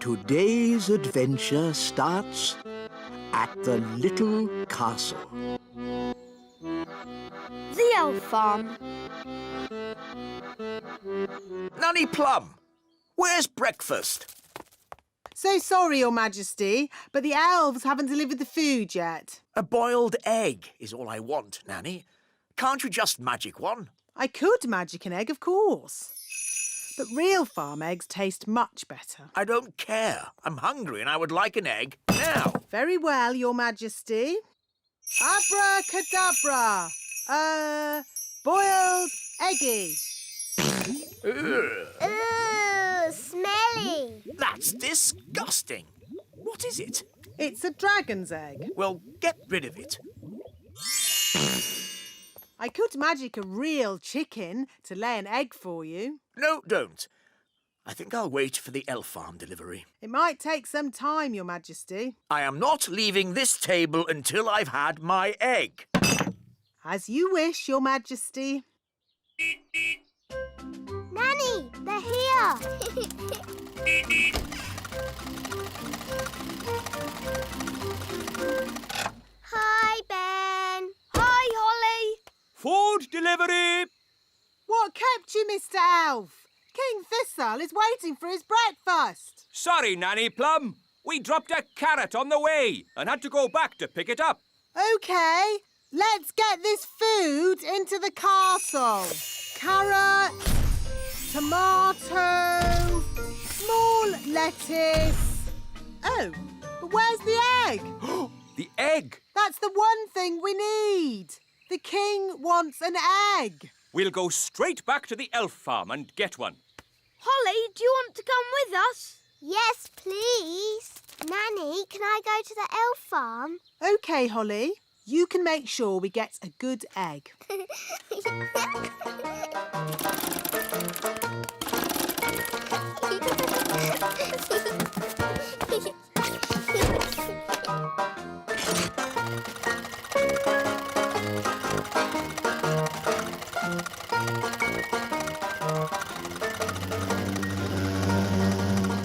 Today's adventure starts at the little castle. The elf farm. Nanny Plum, where's breakfast? So sorry, Your Majesty, but the elves haven't delivered the food yet. A boiled egg is all I want, Nanny. Can't you just magic one? I could magic an egg, of course. But real farm eggs taste much better. I don't care. I'm hungry and I would like an egg now. Very well, Your Majesty. Abracadabra! Boiled eggy. Ugh, Ooh, smelly. that's disgusting. What is it? It's a dragon's egg. Well, get rid of it. I could magic a real chicken to lay an egg for you. No, don't. I think I'll wait for the elf farm delivery. It might take some time, Your Majesty. I am not leaving this table until I've had my egg. As you wish, Your Majesty. Nanny, they're here. Hi, Ben. Hi, Holly. Food delivery! What kept you, Mr. Elf? King Thistle is waiting for his breakfast. Sorry, Nanny Plum. We dropped a carrot on the way and had to go back to pick it up. OK, let's get this food into the castle. Carrot, tomato, small lettuce. Oh, but where's the egg? The egg! That's the one thing we need. The king wants an egg. We'll go straight back to the elf farm and get one. Holly, do you want to come with us? Yes, please. Nanny, can I go to the elf farm? OK, Holly. You can make sure we get a good egg.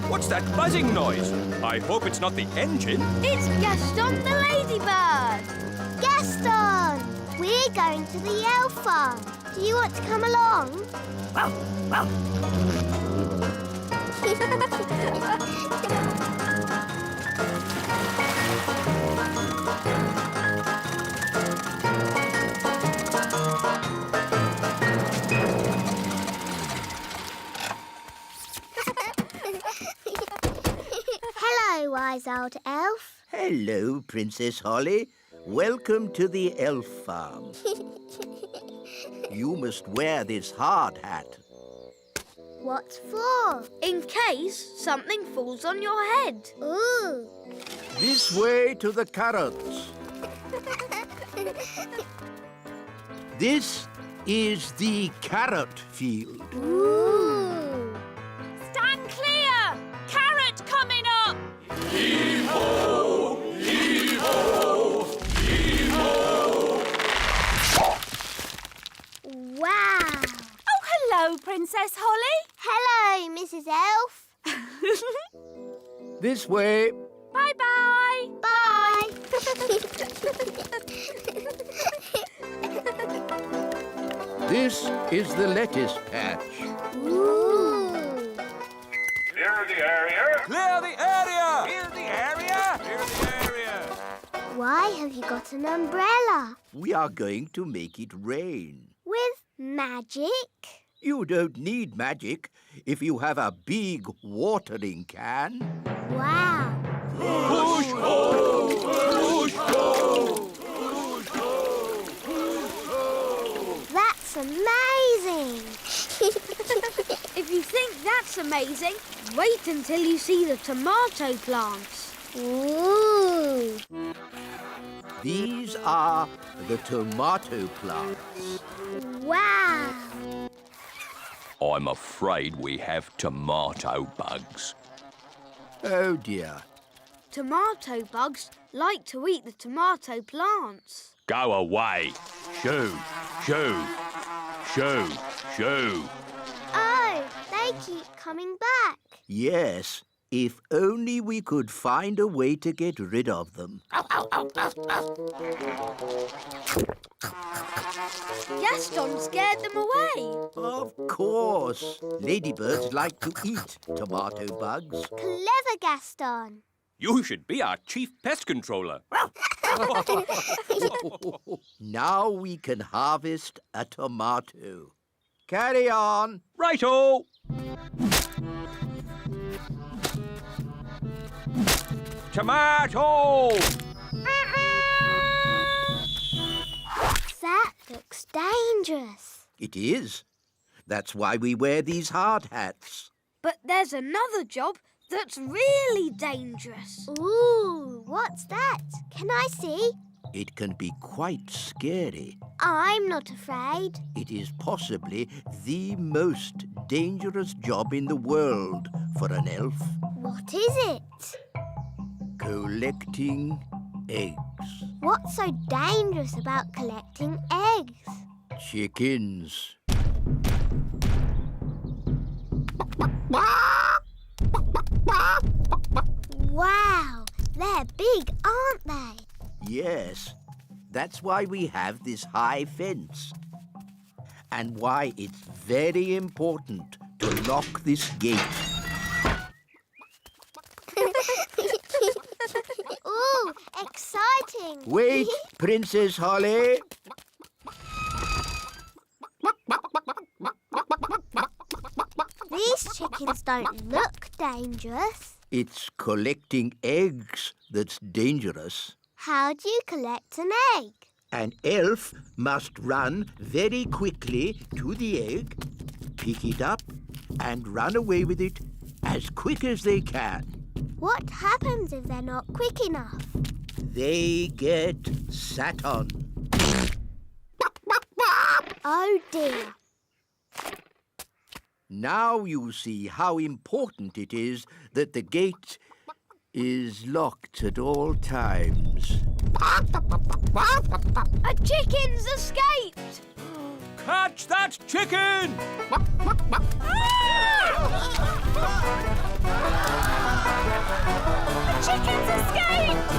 What's that buzzing noise? I hope it's not the engine. It's Gaston the Ladybird. Gaston! We're going to the elf farm. Do you want to come along? Hello, wise old elf. Hello, Princess Holly. Welcome to the elf farm. You must wear this hard hat. What for? In case something falls on your head. Ooh. This way to the carrots. This is the carrot field. Ooh. Stand clear! Carrot coming up! Hee-ho! Hee-ho! Hee-ho! Wow. Oh, hello, Princess Holly. Hello, Mrs. Elf. This way. Bye-bye. Bye. This is the lettuce patch. Ooh. Clear the area. Clear the area! Clear the area! Clear the area! Why have you got an umbrella? We are going to make it rain. With magic? You don't need magic if you have a big watering can. Wow. Push ho! Push ho! That's amazing. If you think that's amazing, wait until you see the tomato plants. Ooh. These are the tomato plants. Wow. I'm afraid we have tomato bugs. Oh dear. Tomato bugs like to eat the tomato plants. Go away. Shoo, shoo, shoo, shoo. Oh, they keep coming back. Yes, If only we could find a way to get rid of them. Gaston scared them away. Of course. Ladybirds like to eat tomato bugs. Clever, Gaston. You should be our chief pest controller. Now we can harvest a tomato. Carry on. Righto! Tomato! That looks dangerous. It is. That's why we wear these hard hats. But there's another job that's really dangerous. Ooh, what's that? Can I see? It can be quite scary. I'm not afraid. It is possibly the most dangerous job in the world for an elf. What is it? Collecting eggs. What's so dangerous about collecting eggs? Chickens. Wow, they're big, aren't they? Yes, that's why we have this high fence. And why it's very important to lock this gate. Ooh, exciting. Wait, Princess Holly. These chickens don't look dangerous. It's collecting eggs that's dangerous. How do you collect an egg? An elf must run very quickly to the egg, pick it up, and run away with it as quick as they can. What happens if they're not quick enough? They get sat on. Oh dear. Now you see how important it is that the gate is locked at all times. A chicken's escaped! Catch that chicken! The chickens escaped!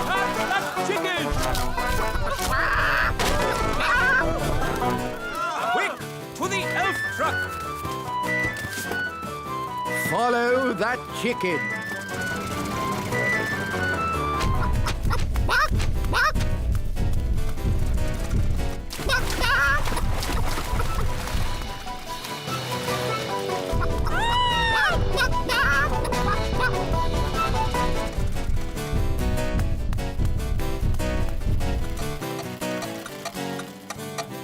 Catch that chicken! Quick, to the elf truck! Follow that chicken.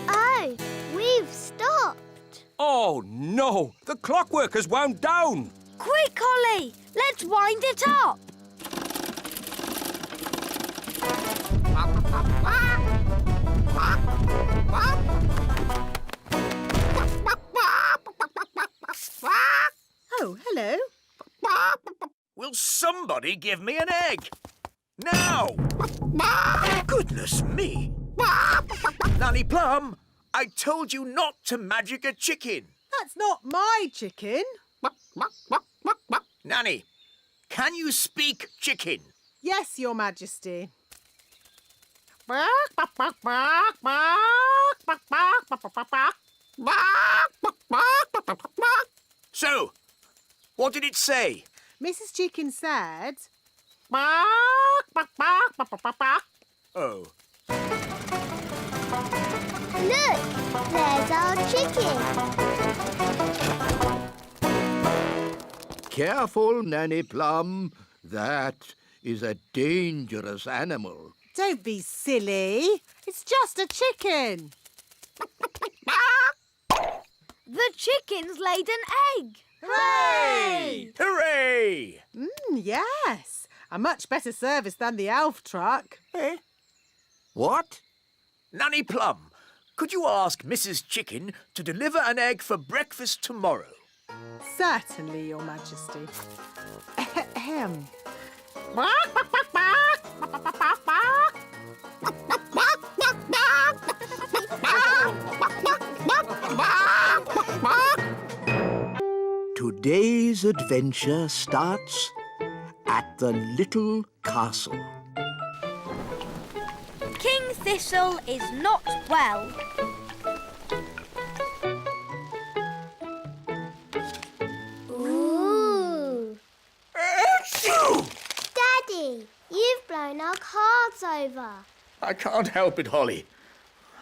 Oh, we've stopped. Oh, no! The clockwork has wound down! Quick, Holly! Let's wind it up! Oh, hello. Will somebody give me an egg? Now! Goodness me! Nanny Plum, I told you not to magic a chicken. That's not my chicken. Nanny, can you speak chicken? Yes, Your Majesty. So, what did it say? Mrs. Chicken said... Oh, Look, there's our chicken. Careful, Nanny Plum. That is a dangerous animal. Don't be silly. It's just a chicken. The chicken's laid an egg! Hooray! hooray! Yes. A much better service than the elf truck. Eh? What? Nanny Plum, could you ask Mrs. Chicken to deliver an egg for breakfast tomorrow? Certainly, Your Majesty. Ahem. Today's adventure starts at the little castle. King Thistle is not well. Ooh. Daddy, you've blown our cards over. I can't help it, Holly.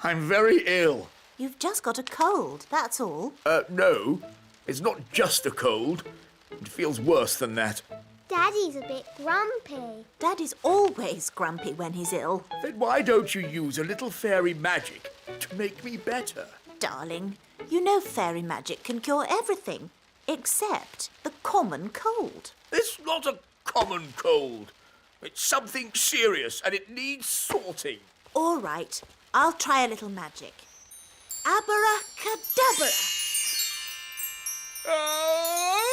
I'm very ill. You've just got a cold, that's all. No. It's not just a cold. It feels worse than that. Daddy's a bit grumpy. Daddy's always grumpy when he's ill. Then why don't you use a little fairy magic to make me better? Darling, you know fairy magic can cure everything, except the common cold. It's not a common cold. It's something serious and it needs sorting. All right, I'll try a little magic. Abracadabra!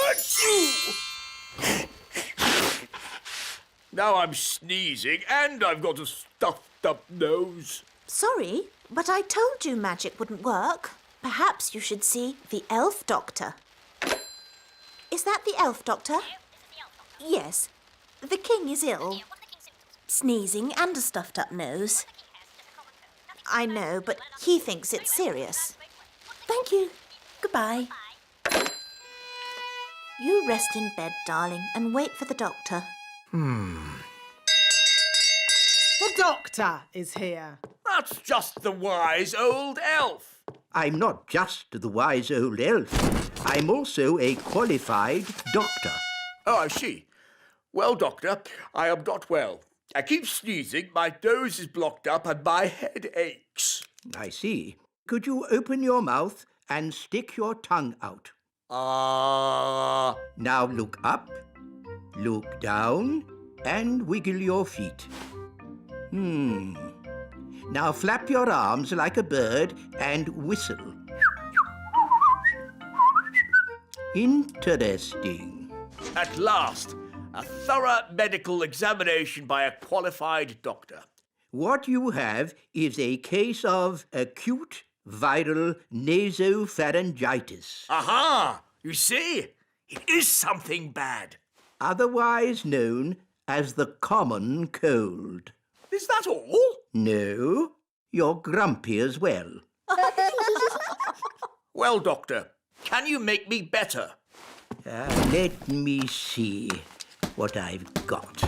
Achoo! Now I'm sneezing and I've got a stuffed up nose. Sorry, but I told you magic wouldn't work. Perhaps you should see the elf doctor. Is that the elf doctor? Yes. The king is ill. Sneezing and a stuffed up nose. I know, but he thinks it's serious. Thank you. Goodbye. You rest in bed, darling, and wait for the doctor. The doctor is here. That's just the wise old elf. I'm not just the wise old elf. I'm also a qualified doctor. Oh, I see. Well, doctor, I am not well. I keep sneezing, my nose is blocked up and my head aches. I see. Could you open your mouth and stick your tongue out? Now look up, look down, and wiggle your feet. Now flap your arms like a bird and whistle. Interesting. At last, a thorough medical examination by a qualified doctor. What you have is a case of acute viral nasopharyngitis, Aha! You see? It is something bad. otherwise known as the common cold. Is that all? No, you're grumpy as well. Well, doctor, can you make me better? Let me see what I've got.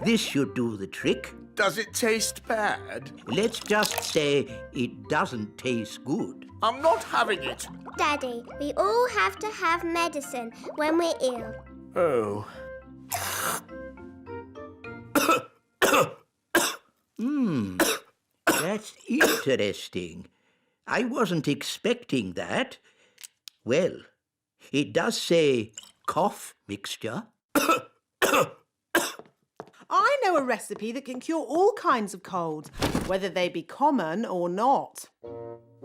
This should do the trick. Does it taste bad? Let's just say it doesn't taste good. I'm not having it. Daddy, we all have to have medicine when we're ill. Oh. That's interesting. I wasn't expecting that. Well, it does say cough mixture. I know a recipe that can cure all kinds of colds, whether they be common or not.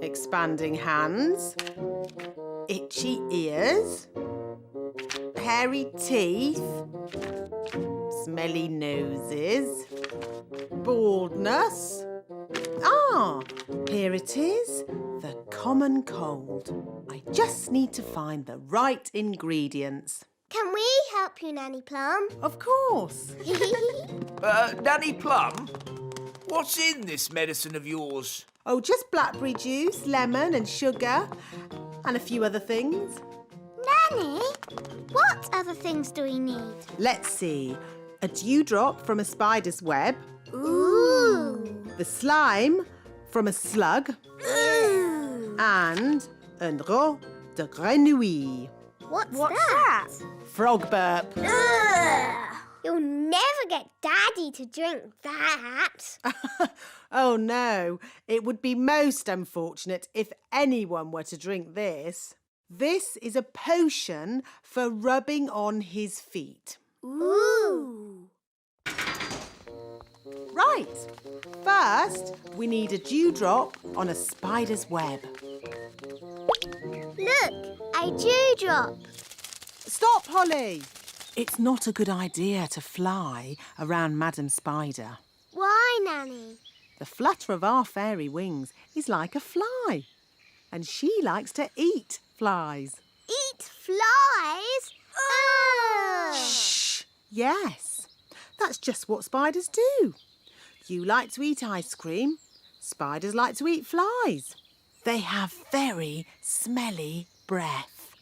Expanding hands, itchy ears, hairy teeth, smelly noses, baldness. Here it is, the common cold. I just need to find the right ingredients. Can we help you, Nanny Plum? Of course. Nanny Plum, what's in this medicine of yours? Oh, just blackberry juice, lemon and sugar, and a few other things. Nanny, what other things do we need? Let's see. A dewdrop from a spider's web, Ooh. the slime from a slug, Ooh. and un rot de grenouille. What's that? Frog burp. Ugh. You'll never get Daddy to drink that. Oh no, it would be most unfortunate if anyone were to drink this. This is a potion for rubbing on his feet. Ooh. Right. First, we need a dewdrop on a spider's web. Look, a dewdrop. Stop, Holly. It's not a good idea to fly around Madam Spider. Why, Nanny? The flutter of our fairy wings is like a fly. And she likes to eat flies. Eat Flies? Ugh. Shh! Yes, that's just what spiders do. You like to eat ice cream. Spiders like to eat flies. They have very smelly breath.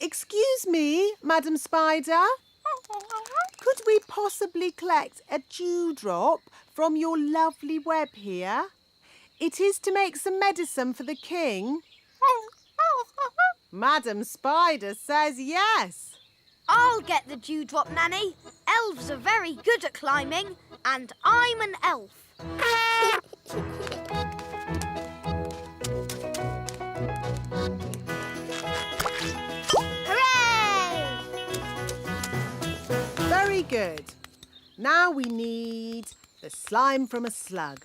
Excuse me, Madam Spider. Could we possibly collect a dewdrop from your lovely web here? It is to make some medicine for the king. Madam Spider says yes. I'll get the dewdrop, Nanny. Elves are very good at climbing, and I'm an elf. Hooray! Very good. Now we need the slime from a slug.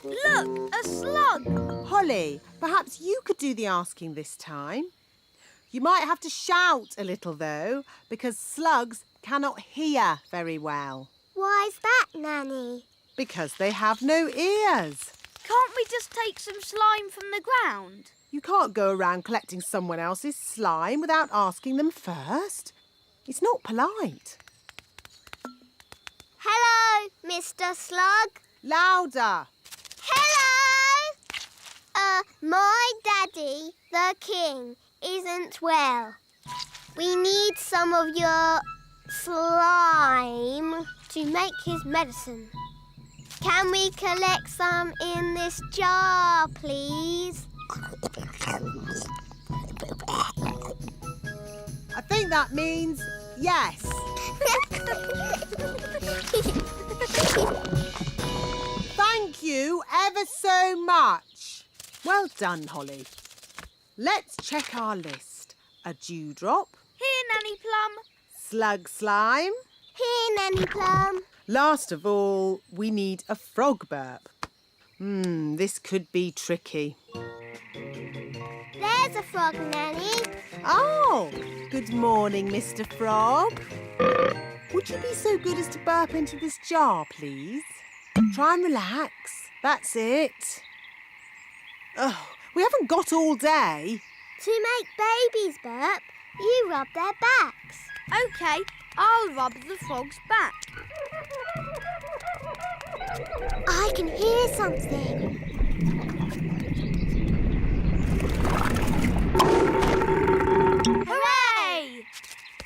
Look, a slug. Holly, perhaps you could do the asking this time. You might have to shout a little, though, because slugs cannot hear very well. Why's that, Nanny? Because they have no ears. Can't we just take some slime from the ground? You can't go around collecting someone else's slime without asking them first. It's not polite. Hello, Mr. Slug. Louder. Hello! My daddy, the king, isn't well. We need some of your slime to make his medicine. Can we collect some in this jar, please? I think that means yes. Thank you ever so much. Well done, Holly. Let's check our list. A dewdrop, Here, Nanny Plum. slug slime. Here, Nanny Plum. Last of all, we need a frog burp. This could be tricky. There's a frog, Nanny. Oh, good morning, Mr. Frog. Would you be so good as to burp into this jar, please? Try and relax. That's it. Oh, we haven't got all day. To make babies burp, you rub their backs. OK, I'll rub the frog's back. I can hear something. Hooray!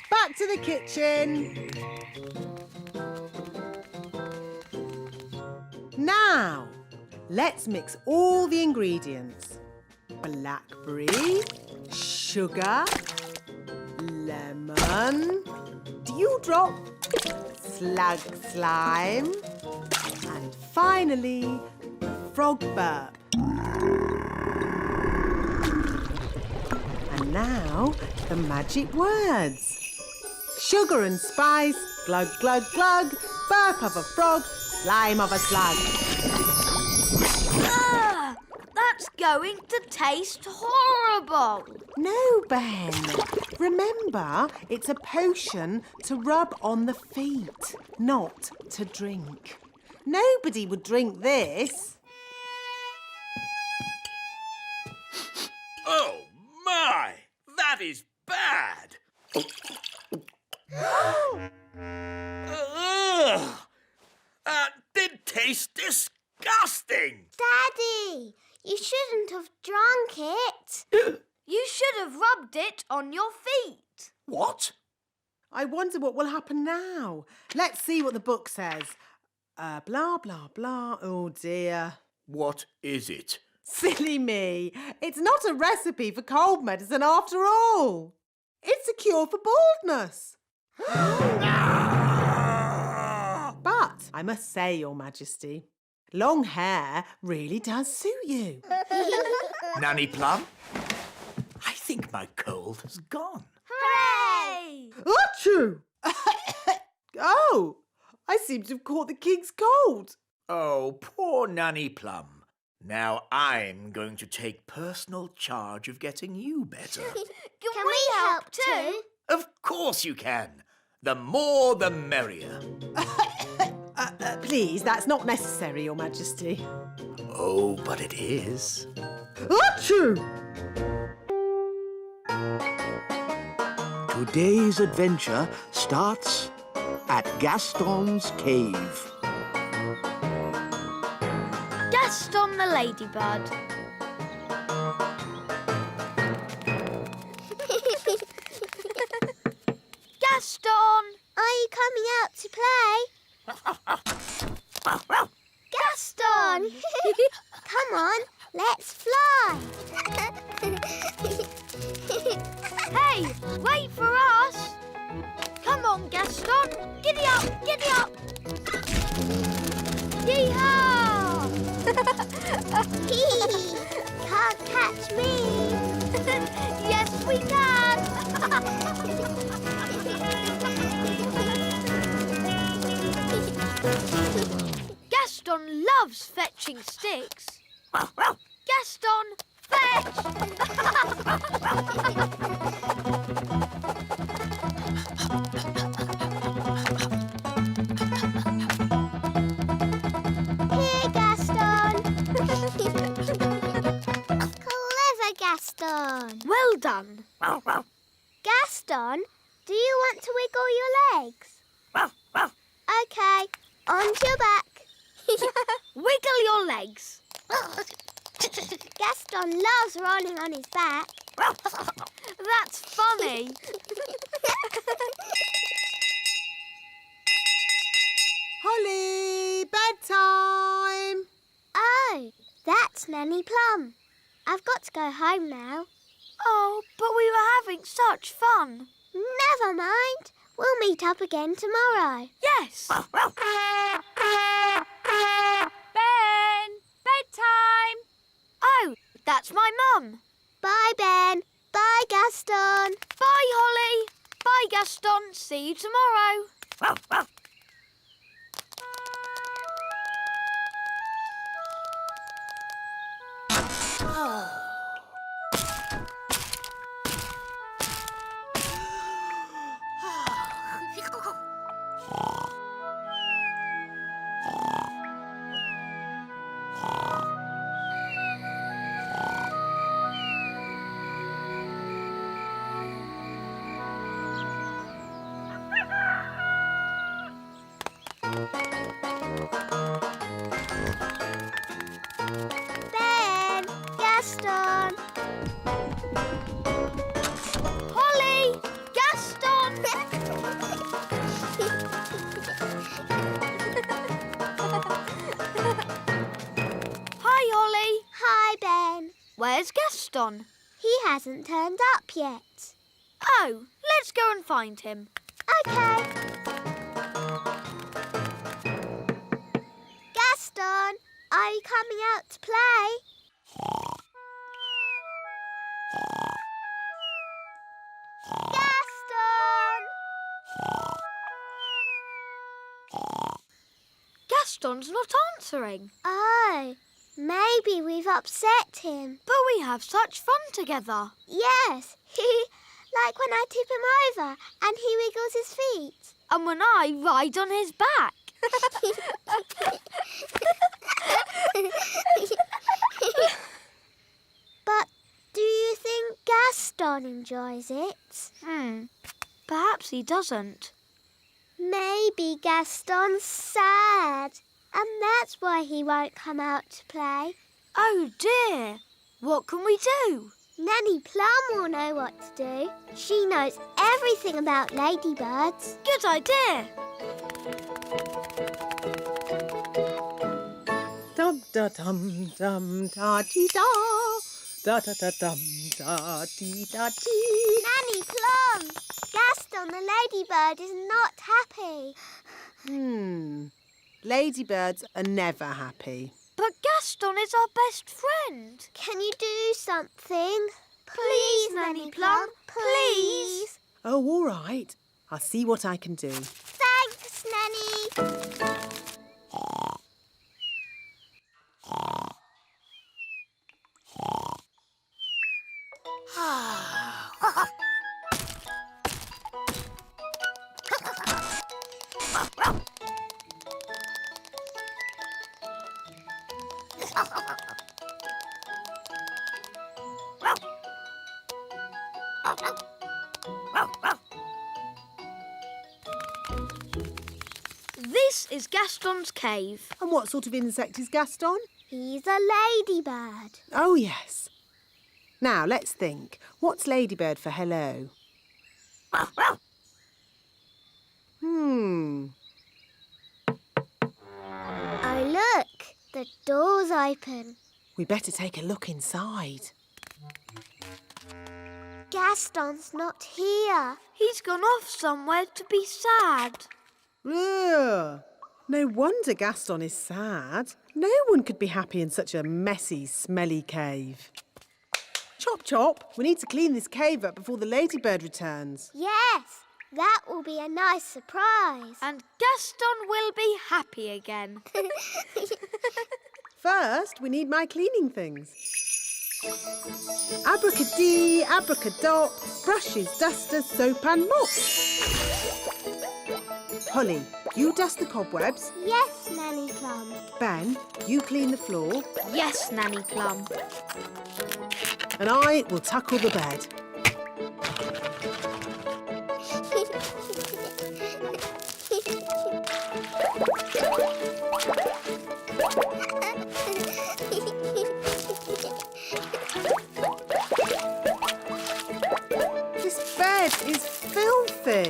Back to the kitchen. Now, let's mix all the ingredients. Blackberry, sugar, lemon, dewdrop, slug slime, and finally, frog burp. And now, the magic words. Sugar and spice, glug, glug, glug, burp of a frog, slime of a slug. Ugh, that's going to taste horrible. No, Ben. Remember, it's a potion to rub on the feet, not to drink. Nobody would drink this. Oh, my! That is bad! Ugh! That did taste disgusting! Daddy, you shouldn't have drunk it. You should have rubbed it on your feet. What? I wonder what will happen now. Let's see what the book says. Blah, blah, blah. Oh, dear. What is it? Silly me. It's not a recipe for cold medicine after all. It's a cure for baldness. But I must say, Your Majesty, long hair really does suit you. Nanny Plum? I think my cold has gone. Hooray! Achoo! Oh, I seem to have caught the king's cold. Oh, poor Nanny Plum. Now I'm going to take personal charge of getting you better. Can we help too? Of course you can. The more the merrier. Please, that's not necessary, Your Majesty. Oh, but it is. Achoo! Today's adventure starts at Gaston's cave. Gaston the Ladybird. Gaston! Are you coming out to play? Gaston! Come on, let's fly. Hey, wait for us! Come on, Gaston! Giddy up, giddy up! Yee-haw! Can't catch me. Yes, we can! Gaston loves fetching sticks. Gaston, fetch! Here, Gaston. Clever Gaston. Well done. Gaston, do you want to wiggle your legs? OK, onto your back. Wiggle your legs. Gaston loves rolling on his back. That's funny. Holly, bedtime. Oh, that's Nanny Plum. I've got to go home now. Oh, but we were having such fun. Never mind. We'll meet up again tomorrow. Yes. Ben! Bedtime! Oh, that's my mum. Bye, Ben. Bye, Gaston. Bye, Holly. Bye, Gaston. See you tomorrow. Ben, Gaston. Holly! Gaston! Hi, Holly. Hi, Ben. Where's Gaston? He hasn't turned up yet. Oh, let's go and find him. OK. Gaston, are you coming out to play? Gaston! Gaston's not answering. Oh, maybe we've upset him. But we have such fun together. Yes, like when I tip him over and he wiggles his feet. And when I ride on his back. But do you think Gaston enjoys it? Perhaps he doesn't. Maybe Gaston's sad, and that's why he won't come out to play. Oh dear. What can we do? Nanny Plum will know what to do. She knows everything about ladybirds. Good idea. Dum da dum dum da dee da. Da da da dum da dee da dee. Nanny Plum, Gaston the ladybird is not happy. Ladybirds are never happy. But Gaston is our best friend. Can you do something? Please, Nanny Plum, please. Oh, all right. I'll see what I can do. Thanks, Nanny. is Gaston's cave. And what sort of insect is Gaston? He's a ladybird. Oh, yes. Now, let's think. What's ladybird for hello? Oh, look! The door's open. We better take a look inside. Gaston's not here. He's gone off somewhere to be sad. Ugh. No wonder Gaston is sad. No one could be happy in such a messy, smelly cave. Chop, chop. We need to clean this cave up before the ladybird returns. Yes, that will be a nice surprise. And Gaston will be happy again. First, we need my cleaning things. Abracadee, abracadop, brushes, dusters, soap and mop. Holly, you dust the cobwebs. Yes, Nanny Plum. Ben, you clean the floor. Yes, Nanny Plum. And I will tackle the bed. This bed is filthy.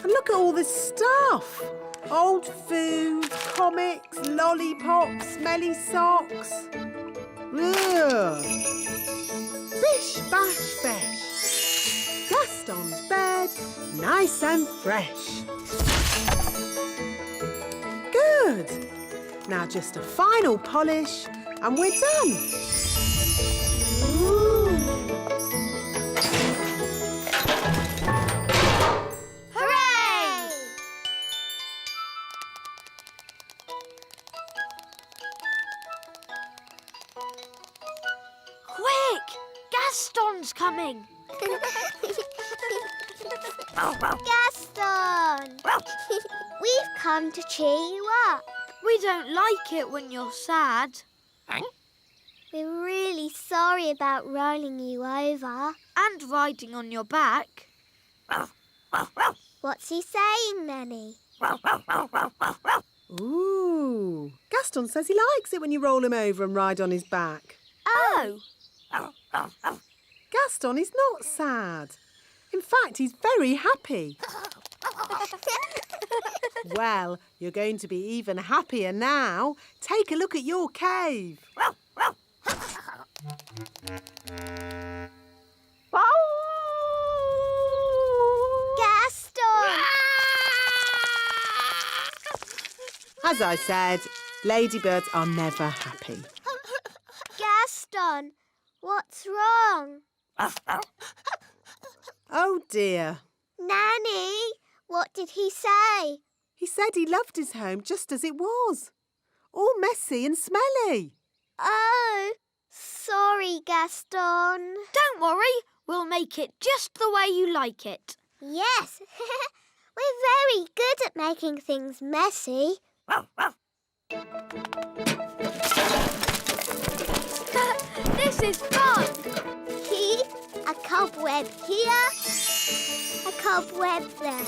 And look at all this stuff. Old food, comics, lollipops, smelly socks. Ugh. Bish, bash, besh. Gaston's bed, nice and fresh. Good. Now just a final polish and we're done. Hooray! Quick! Gaston's coming. Gaston! We've come to cheer you up. We don't like it when you're sad. We're really sorry about rolling you over. And riding on your back. What's he saying, Nanny? Ooh. Gaston says he likes it when you roll him over and ride on his back. Oh! Gaston is not sad. In fact, he's very happy. Well, you're going to be even happier now. Take a look at your cave. Gaston! As I said, ladybirds are never happy. Gaston, what's wrong? Oh dear. Nanny, what did he say? He said he loved his home just as it was. All messy and smelly. Oh, sorry, Gaston. Don't worry, we'll make it just the way you like it. Yes, we're very good at making things messy. This is fun! A cobweb here, a cobweb there.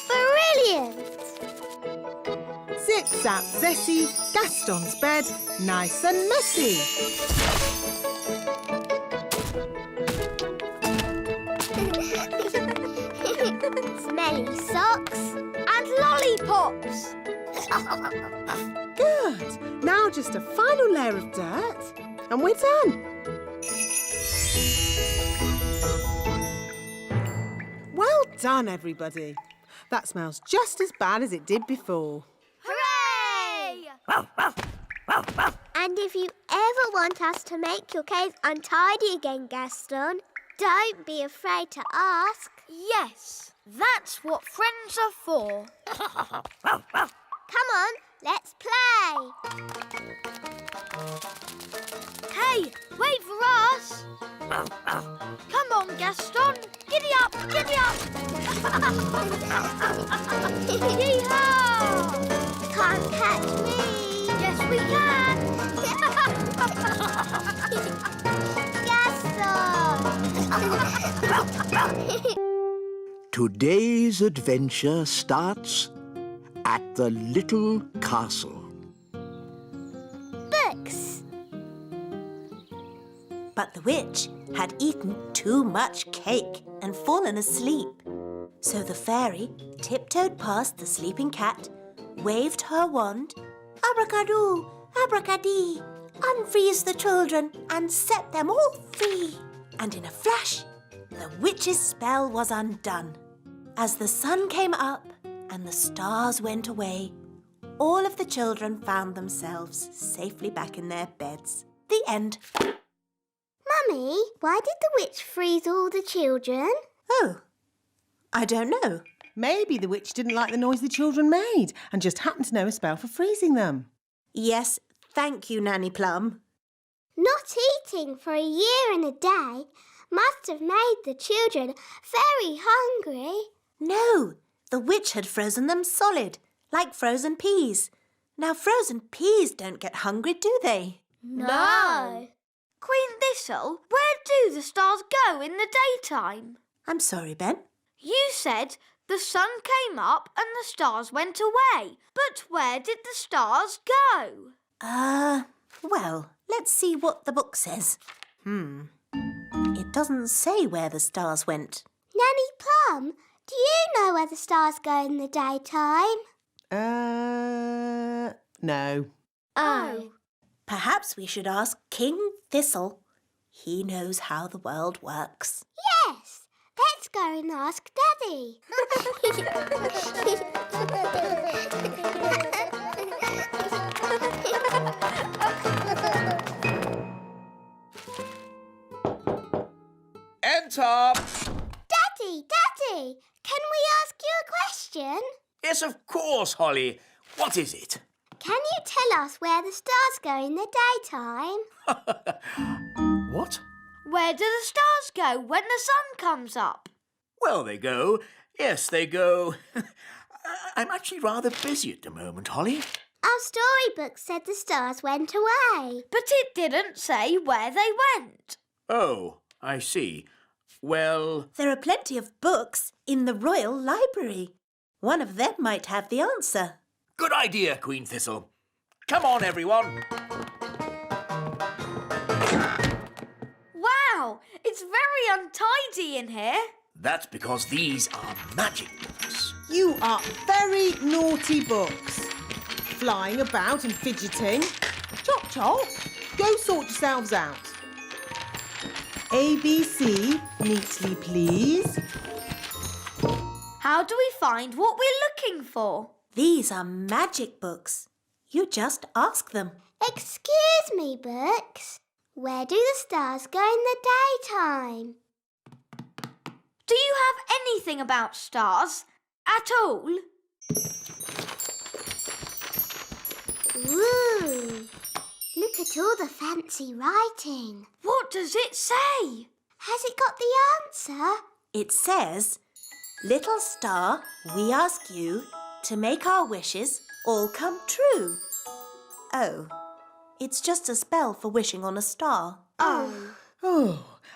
Brilliant! Zip, zap, zessie, Gaston's bed, nice and messy. Smelly socks And lollipops! Good. Now just a final layer of dirt and we're done. Well done, everybody. That smells just as bad as it did before. Hooray! And if you ever want us to make your cave untidy again, Gaston, don't be afraid to ask. Yes, that's what friends are for. Come on, let's play. Hey, wait for us! Come on, Gaston! Giddy up, giddy up! Yee-haw! Can't catch me. Yes, we can! Gaston! Today's adventure starts at the little castle. Books. But the witch had eaten too much cake and fallen asleep. So the fairy tiptoed past the sleeping cat, waved her wand, abracadoo, abracadee, unfreeze the children and set them all free. And in a flash, the witch's spell was undone. As the sun came up and the stars went away, all of the children found themselves safely back in their beds. The end. Mummy, why did the witch freeze all the children? Oh, I don't know. Maybe the witch didn't like the noise the children made and just happened to know a spell for freezing them. Yes, thank you, Nanny Plum. Not eating for a year and a day must have made the children very hungry. No, the witch had frozen them solid, like frozen peas. Now, frozen peas don't get hungry, do they? No. Queen Thistle, where do the stars go in the daytime? I'm sorry, Ben. You said the sun came up and the stars went away. But where did the stars go? Well, let's see what the book says. It doesn't say where the stars went. Nanny Plum, do you know where the stars go in the daytime? No. Oh. Perhaps we should ask King Thistle. He knows how the world works. Yes, let's go and ask Daddy. Enter! Daddy, can we ask you a question? Yes, of course, Holly. What is it? Can you tell us where the stars go in the daytime? What? Where do the stars go when the sun comes up? Well, they go. Yes, they go. I'm actually rather busy at the moment, Holly. Our storybook said the stars went away. But it didn't say where they went. Oh, I see. Well, There are plenty of books in the Royal Library. One of them might have the answer. good idea, Queen Thistle. Come on, everyone. Wow, it's very untidy in here. That's because these are magic books. You are very naughty books. Flying about and fidgeting. Chop, chop. Go sort yourselves out. ABC, neatly please. How do we find what we're looking for? These are magic books. You just ask them. Excuse me, books. Where do the stars go in the daytime? Do you have anything about stars at all? Ooh, look at all the fancy writing. What does it say? Has it got the answer? It says, "Little star, we ask you to make our wishes all come true." Oh, it's just a spell for wishing on a star. Oh,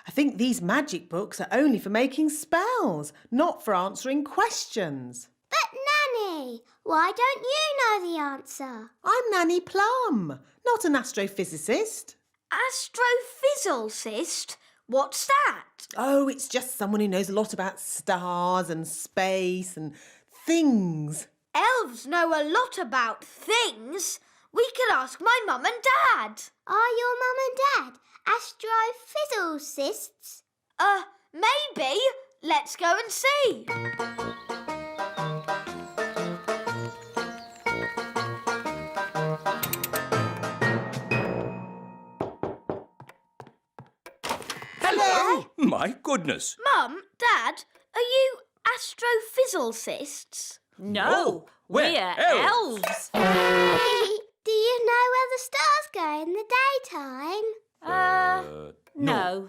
I think these magic books are only for making spells, not for answering questions. But Nanny, why don't you know the answer? I'm Nanny Plum, not an astrophysicist. Astrophysicist? What's that? Oh, it's just someone who knows a lot about stars and space and things. Elves know a lot about things. We could ask my mum and dad. Are your mum and dad astrophysicists? Maybe. Let's go and see. Hello! My goodness. Mum, Dad, are you astrophysicists? No, we're elves. Do you know where the stars go in the daytime? No.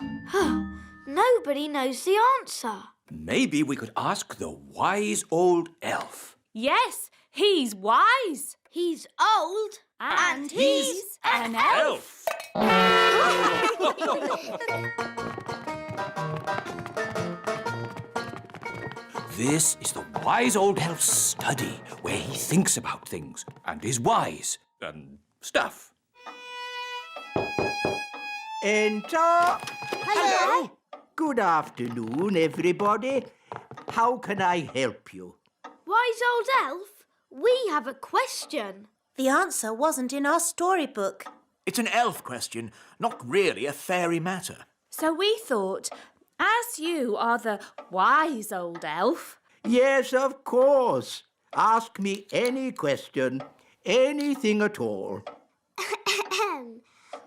Nobody knows the answer. Maybe we could ask the wise old elf. Yes, he's wise. He's old. And he's an Elf! This is the wise old elf's study, where he thinks about things and is wise and stuff. Enter. Hello. Good afternoon, everybody. How can I help you? Wise old elf, we have a question. The answer wasn't in our storybook. It's an elf question, not really a fairy matter. So we thought, as you are the wise old elf, Yes, of course. Ask me any question, anything at all.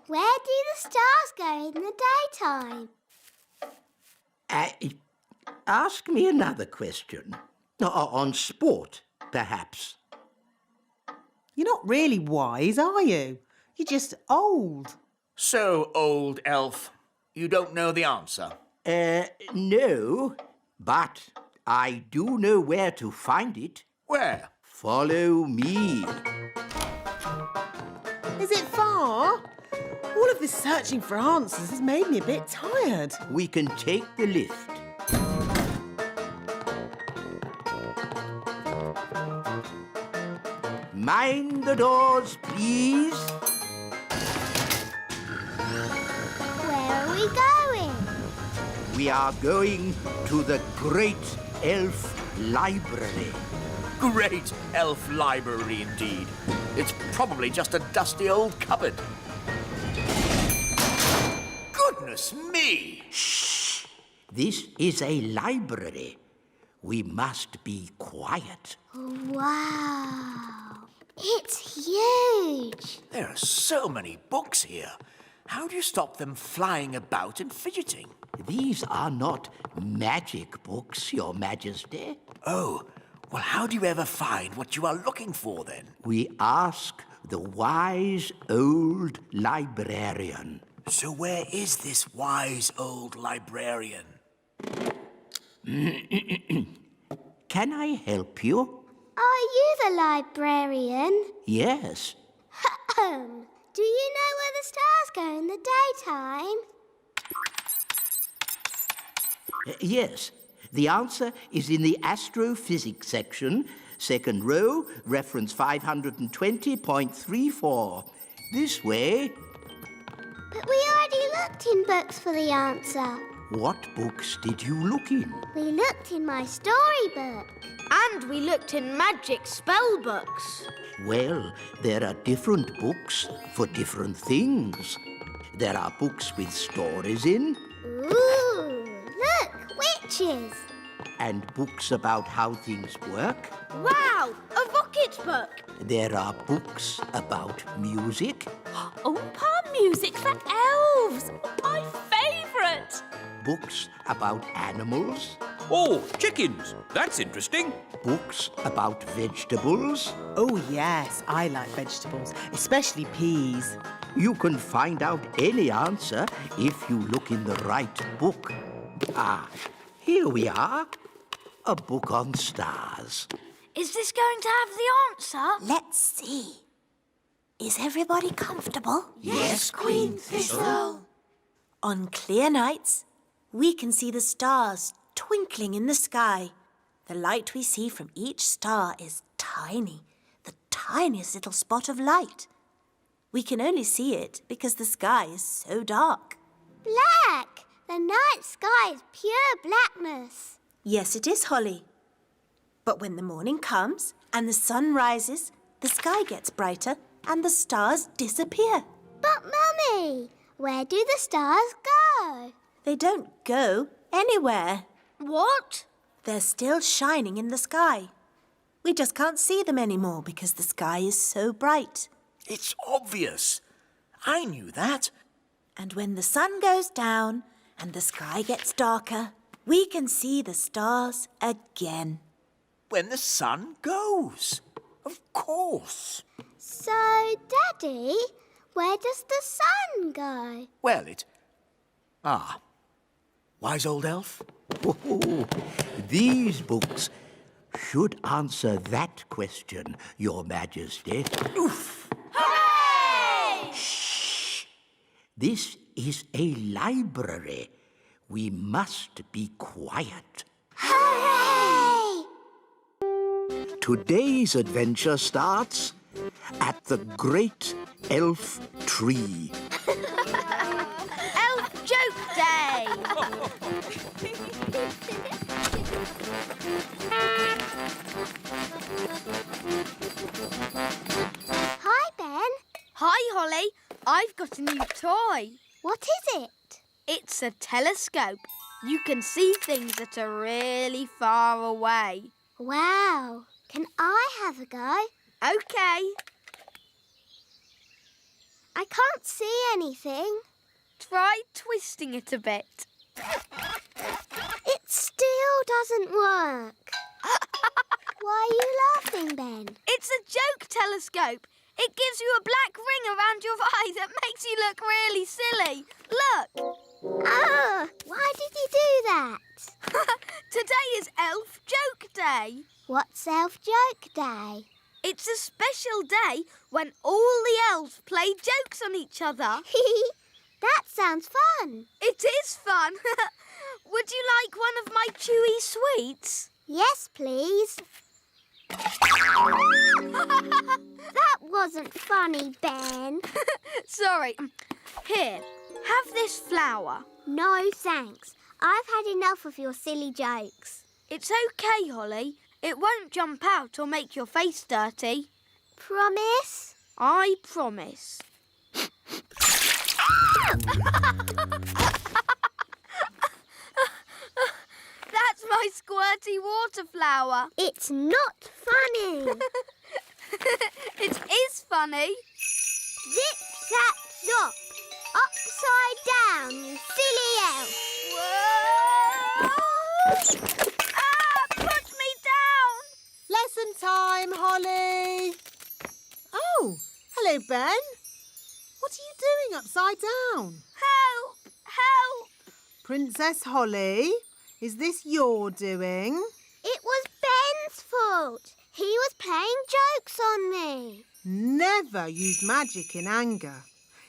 Where do the stars go in the daytime? Ask me another question. On sport, perhaps. You're not really wise, are you? You're just old. So, old elf, you don't know the answer? No, but I do know where to find it. Where? Follow me. Is it far? All of this searching for answers has made me a bit tired. We can take the lift. Mind the doors, please. Where are we going? We are going to the Great Elf Library. Great elf library indeed. It's probably just a dusty old cupboard. Goodness me! Shh! This is a library. We must be quiet. Wow. It's huge. There are so many books here. How do you stop them flying about and fidgeting? These are not magic books, Your Majesty. Oh, well, how do you ever find what you are looking for, then? We ask the wise old librarian. So where is this wise old librarian? Can I help you? Are you the librarian? Yes. Do you know where the stars go in the daytime? Yes. The answer is in the astrophysics section, second row, reference 520.34. This way. But we already looked in books for the answer. What books did you look in? We looked in my storybook. And we looked in magic spell books. Well, there are different books for different things. There are books with stories in, Ooh, look, witches. and books about how things work. Wow, a rocket book. There are books about music, Oompa music for elves, my favourite. books about animals, Oh, chickens. That's interesting. books about vegetables. Oh, yes, I like vegetables, especially peas. You can find out any answer if you look in the right book. Ah, here we are. A book on stars. Is this going to have the answer? Let's see. Is everybody comfortable? Yes, Queen Thistle. On clear nights, we can see the stars twinkling in the sky. The light we see from each star is tiny, the tiniest little spot of light. We can only see it because the sky is so dark. Black. The night sky is pure blackness. Yes, it is, Holly. But when the morning comes and the sun rises, the sky gets brighter and the stars disappear. But, Mummy, where do the stars go? They don't go anywhere. What? They're still shining in the sky. We just can't see them anymore because the sky is so bright. It's obvious. I knew that. And when the sun goes down and the sky gets darker, we can see the stars again. When the sun goes. Of course. So, Daddy, where does the sun go? Well, wise old elf? Oh, these books should answer that question, Your Majesty. Oof! Shh! This is a library. We must be quiet. Hooray! Today's adventure starts at the Great Elf Tree. Elf Joke Day! Hi, Ben. Hi, Holly. I've got a new toy. What is it? It's a telescope. You can see things that are really far away. Wow. Can I have a go? OK. I can't see anything. Try twisting it a bit. It still doesn't work. Why are you laughing, Ben? It's a joke telescope. It gives you a black ring around your eye that makes you look really silly. Look. Ah, why did you do that? Today is Elf Joke Day. What's Elf Joke Day? It's a special day when all the elves play jokes on each other. That sounds fun. It is fun. Would you like one of my chewy sweets? Yes, please. That wasn't funny, Ben. Sorry. Here, have this flower. No, thanks. I've had enough of your silly jokes. It's OK, Holly. It won't jump out or make your face dirty. Promise? I promise. That's my squirty water flower. It's not funny. It is funny. Zip, zap, zop. Upside down, you silly elf. Whoa! Put me down! Lesson time, Holly. Oh, hello, Ben. What are you doing upside down? Help! Help! Princess Holly, is this your doing? It was Ben's fault. He was playing jokes on me. Never use magic in anger.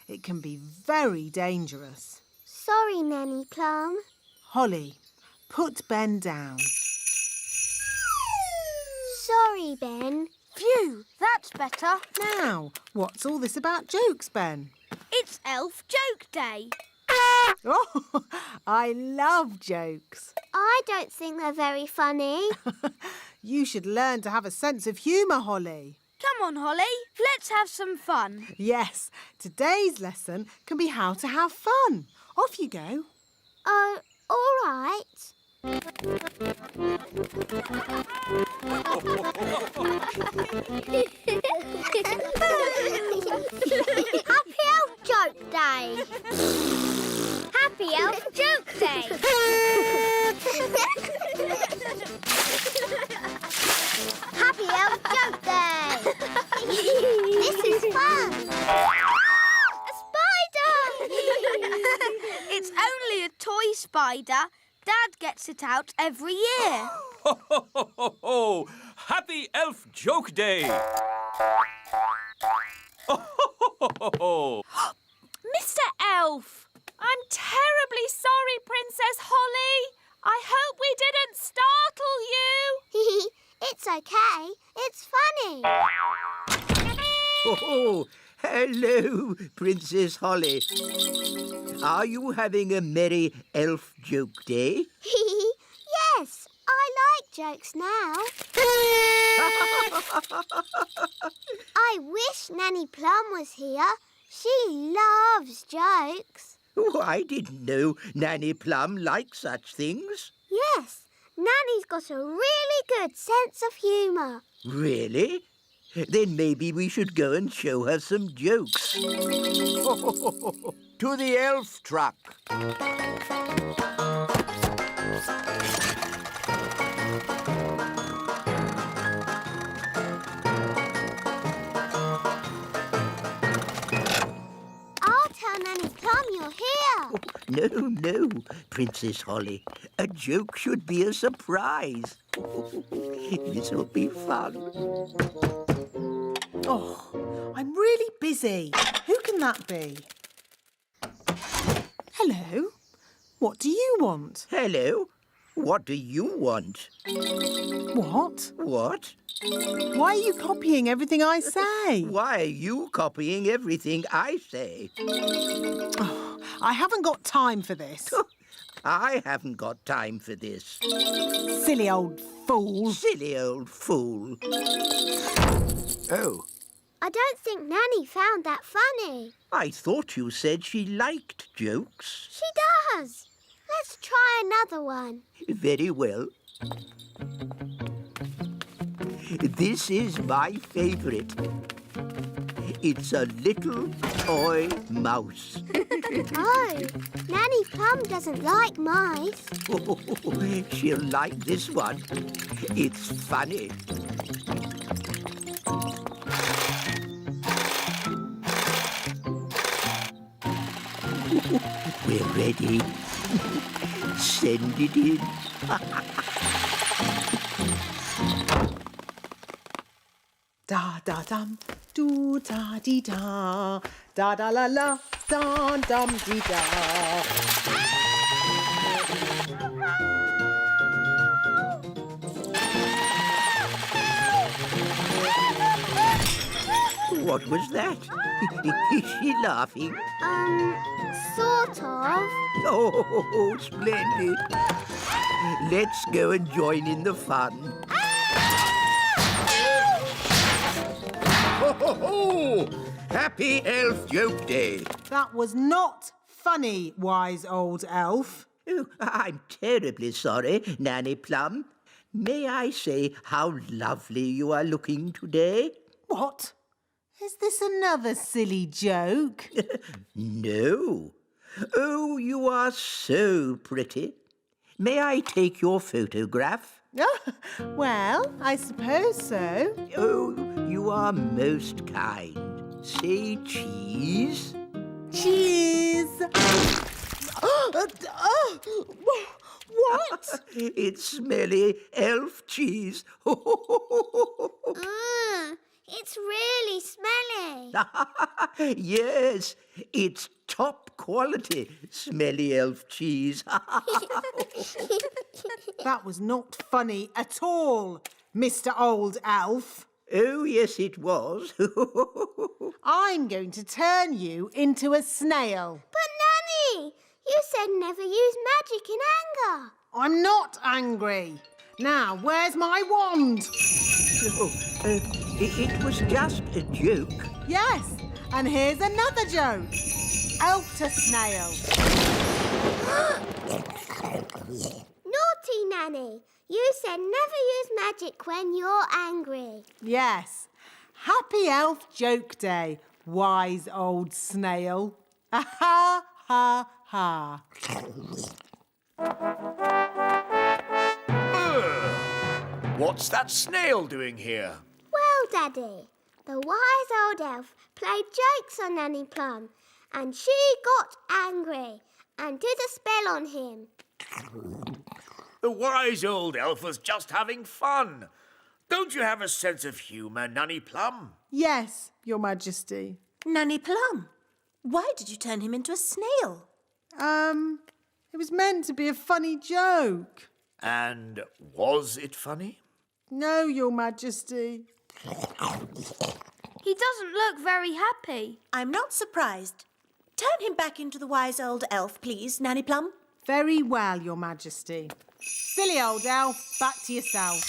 It can be very dangerous. Sorry, Nanny Plum. Holly, put Ben down. Sorry, Ben. Phew, that's better. Now, what's all this about jokes, Ben? It's Elf Joke Day. Oh, I love jokes. I don't think they're very funny. You should learn to have a sense of humour, Holly. Come on, Holly. Let's have some fun. Yes, today's lesson can be how to have fun. Off you go. Oh, all right. Happy Elf Joke Day. Happy Elf Joke Day. Happy Elf Joke Day. This is fun. A spider. It's only a toy spider. Dad gets it out every year. Ho, ho, ho, ho, ho! Happy Elf Joke Day! Ho, ho, ho, ho, ho! Mr. Elf, I'm terribly sorry, Princess Holly. I hope we didn't startle you. It's okay. It's funny. Oh, hello, Princess Holly. Are you having a merry elf joke day? Yes, I like jokes now. I wish Nanny Plum was here. She loves jokes. Oh, I didn't know Nanny Plum liked such things. Yes, Nanny's got a really good sense of humour. Really? Then maybe we should go and show her some jokes. To the elf truck. I'll tell Nanny Plum you're here. No, Princess Holly. A joke should be a surprise. This'll be fun. Oh, I'm really busy. Who can that be? Hello. What do you want? Hello. What do you want? What? What? Why are you copying everything I say? Why are you copying everything I say? I haven't got time for this. I haven't got time for this. Silly old fool. Silly old fool. Oh, I don't think Nanny found that funny. I thought you said she liked jokes. She does. Let's try another one. Very well. This is my favourite. It's a little toy mouse. Oh, Nanny Plum doesn't like mice. She'll like this one. It's funny. We're ready. Send it in. Da da dum, do da dee da, da da la la, da dum dee da. What was that? Is she laughing? Sort of. Oh, splendid. Let's go and join in the fun. Ho, ho, ho! Happy Elf Joke Day. That was not funny, wise old elf. Oh, I'm terribly sorry, Nanny Plum. May I say how lovely you are looking today? What? Is this another silly joke? No. Oh, you are so pretty. May I take your photograph? Well, I suppose so. Oh, you are most kind. Say cheese. Cheese! What? It's smelly elf cheese. It's really smelly. Yes, it's top quality smelly elf cheese. That was not funny at all, Mr. Old Elf. Oh, yes, it was. I'm going to turn you into a snail. But Nanny, you said never use magic in anger. I'm not angry. Now, where's my wand? Oh, it was just a joke. Yes, and here's another joke. Elf to snail. Naughty Nanny, you said never use magic when you're angry. Yes. Happy Elf Joke Day, wise old snail. Ha ha ha. What's that snail doing here? Well, Daddy, the wise old elf played jokes on Nanny Plum, and she got angry and did a spell on him. The wise old elf was just having fun. Don't you have a sense of humour, Nanny Plum? Yes, Your Majesty. Nanny Plum, why did you turn him into a snail? It was meant to be a funny joke. And was it funny? No, Your Majesty. He doesn't look very happy. I'm not surprised. Turn him back into the wise old elf, please, Nanny Plum. Very well, Your Majesty. Silly old elf, back to yourself.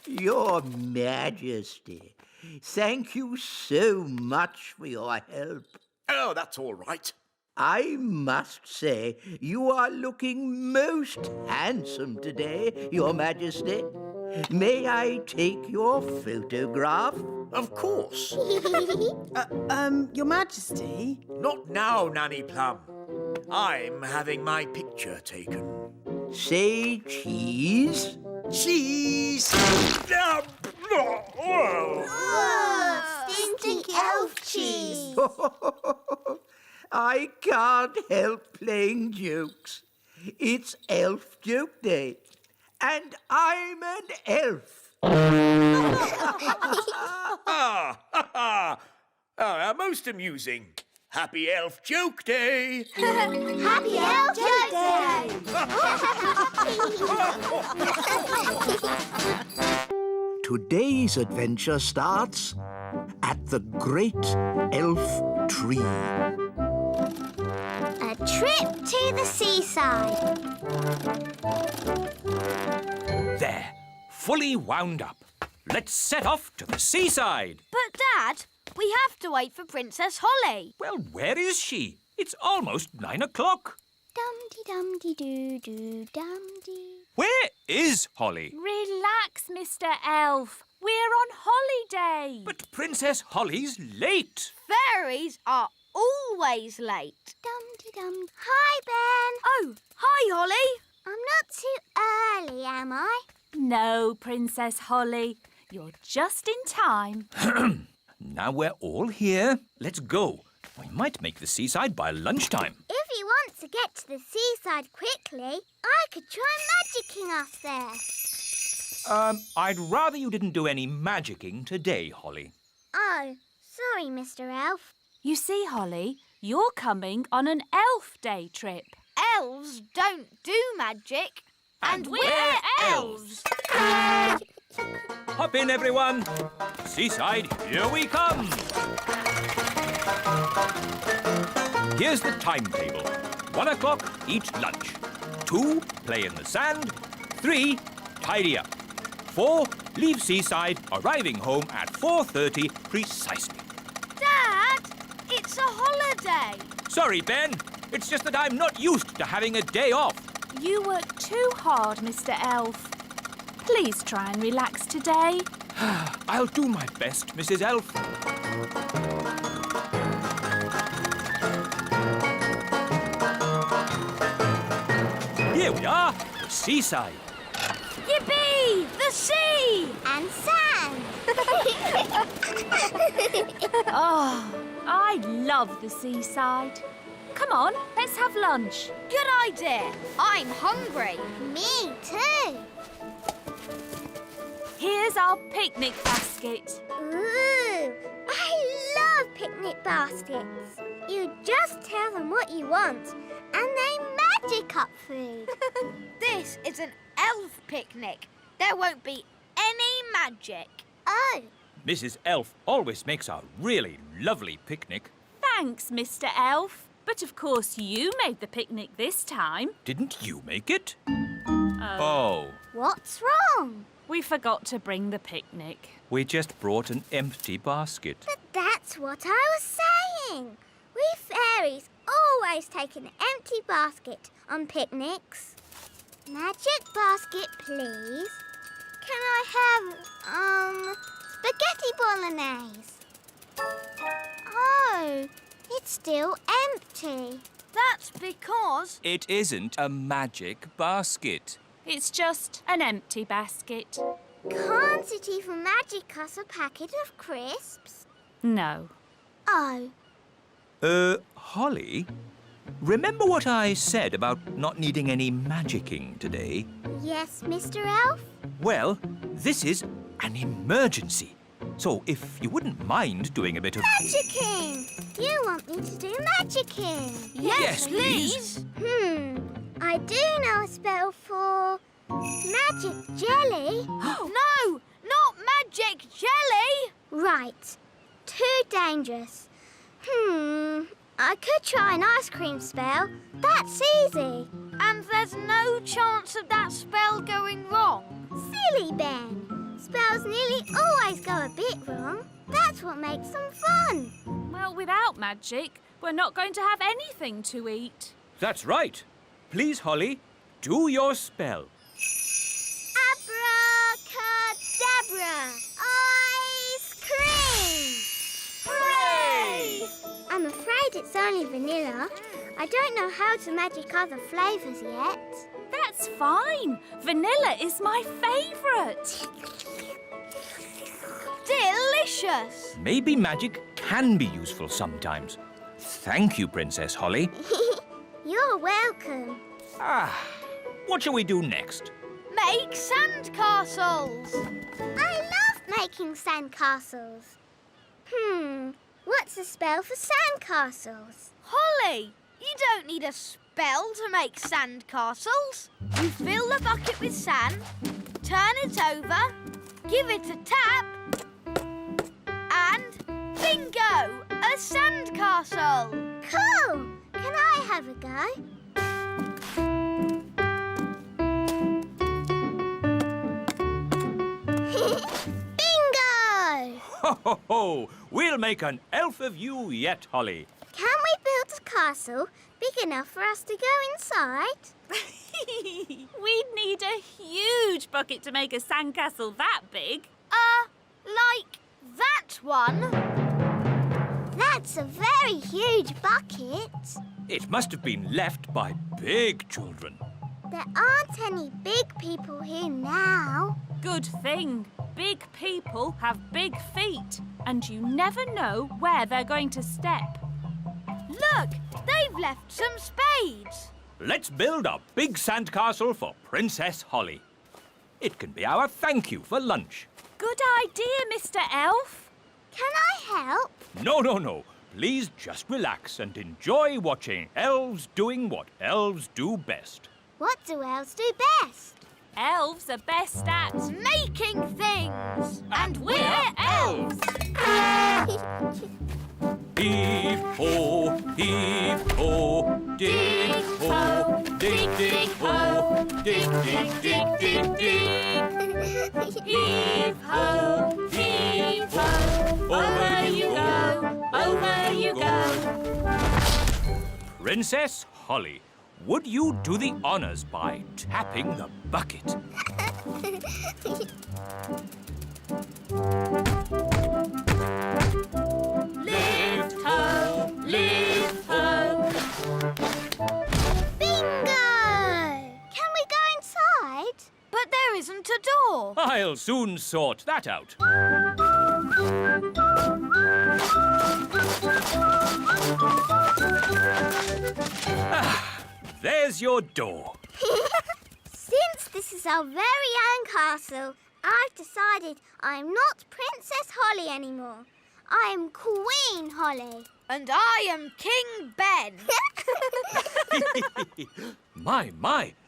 Your Majesty, thank you so much for your help. Oh, that's all right. I must say, you are looking most handsome today, Your Majesty. May I take your photograph? Of course. Your Majesty? Not now, Nanny Plum. I'm having my picture taken. Say cheese. Cheese! Stinky elf cheese. I can't help playing jokes. It's Elf Joke Day, and I'm an elf. Most amusing. Happy Elf Joke Day! Happy Elf Joke Day! Today's adventure starts at the Great Elf Tree. A trip to the seaside. There, fully wound up. Let's set off to the seaside. But, Dad, we have to wait for Princess Holly. Well, where is she? It's almost 9 o'clock. Dum-de-dum-de-doo-doo-dum-de. Where is Holly? Relax, Mr. Elf. We're on holiday. But Princess Holly's late. Fairies are always late. Dum-de-dum. Hi, Ben. Oh, hi, Holly. I'm not too early, am I? No, Princess Holly. You're just in time. Now we're all here. Let's go. We might make the seaside by lunchtime. If you want to get to the seaside quickly, I could try magicking us there. I'd rather you didn't do any magicking today, Holly. Oh, sorry, Mr. Elf. You see, Holly, you're coming on an elf day trip. Elves don't do magic. And we're elves. Hop in, everyone. Seaside, here we come. Here's the timetable. 1 o'clock, eat lunch. 2, play in the sand. 3, tidy up. 4, leave seaside, arriving home at 4:30 precisely. Dad, it's a holiday. Sorry, Ben. It's just that I'm not used to having a day off. You work too hard, Mr. Elf. Please try and relax today. I'll do my best, Mrs. Elf. Here we are, the seaside. Yippee! The sea! And sand. Oh, I love the seaside. Come on, let's have lunch. Good idea. I'm hungry. Me too. Here's our picnic basket. Ooh, I love picnic baskets. You just tell them what you want and they magic up food. This is an elf picnic. There won't be any magic. Oh, Mrs. Elf always makes a really lovely picnic. Thanks, Mr. Elf. But of course you made the picnic this time. Didn't you make it? Oh. what's wrong? We forgot to bring the picnic. We just brought an empty basket. But that's what I was saying. We fairies always take an empty basket on picnics. Magic basket, please. Can I have, spaghetti bolognese? Oh, it's still empty. That's because... It isn't a magic basket. It's just an empty basket. Can't it even magic us a packet of crisps? No. Oh, Holly? Remember what I said about not needing any magicking today? yes, Mr. Elf? Well, this is an emergency. So if you wouldn't mind doing a bit of... Magicking! You want me to do magicking? Yes, please. I do know a spell for magic jelly. No, not magic jelly. Right. Too dangerous. I could try an ice cream spell. That's easy. And there's no chance of that spell going wrong. Silly Ben. Spells nearly always go a bit wrong. That's what makes them fun. Well, without magic, we're not going to have anything to eat. That's right. Please, Holly, do your spell. Abracadabra! Ice cream! Hooray! I'm afraid it's only vanilla. I don't know how to magic other flavours yet. That's fine. Vanilla is my favourite. Delicious. Maybe magic can be useful sometimes. Thank you, Princess Holly. You're welcome. What shall we do next? Make sandcastles. I love making sandcastles. What's the spell for sandcastles? Holly, you don't need a spell to make sandcastles. You fill the bucket with sand, turn it over, give it a tap, and bingo! A sandcastle! Cool! Can I have a go? Bingo! Ho, ho, ho! We'll make an elf of you yet, Holly. Can we build a castle big enough for us to go inside? We'd need a huge bucket to make a sandcastle that big. Like that one? That's a very huge bucket. It must have been left by big children. There aren't any big people here now. Good thing. Big people have big feet, and you never know where they're going to step. Look, they've left some spades. Let's build a big sandcastle for Princess Holly. It can be our thank you for lunch. Good idea, Mr. Elf. Can I help? No, no, no. Please just relax and enjoy watching elves doing what elves do best. What do elves do best? Elves are best at... Making things. And we're elves. Heave-ho, heave-ho, dig-ho, dig-dig-ho, dig-dig-dig-dig-dig. Heave-ho, heave-ho, over you go. Princess Holly, would you do the honors by tapping the bucket? Lift-ho, lift-ho. Bingo! Can we go inside? But there isn't a door. I'll soon sort that out. There's your door. Since this is our very own castle, I've decided I'm not Princess Holly anymore. I am Queen Holly. And I am King Ben. My,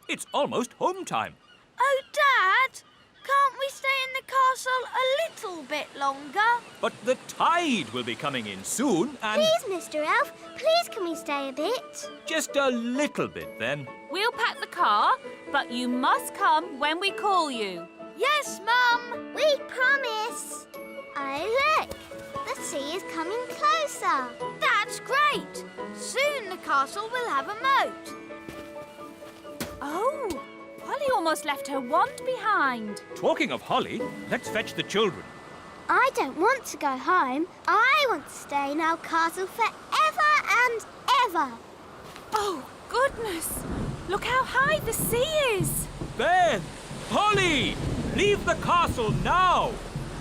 it's almost home time. Oh, Dad, can't we stay in the castle a little bit longer? But the tide will be coming in soon and... Please, Mr. Elf, please can we stay a bit? Just a little bit then. We'll pack the car, but you must come when we call you. Yes, Mum. We promise. Oh, look, the sea is coming closer. That's great. Soon the castle will have a moat. Oh, Holly almost left her wand behind. Talking of Holly, let's fetch the children. I don't want to go home. I want to stay in our castle forever and ever. Oh, goodness. Look how high the sea is. Ben! Holly! Leave the castle now!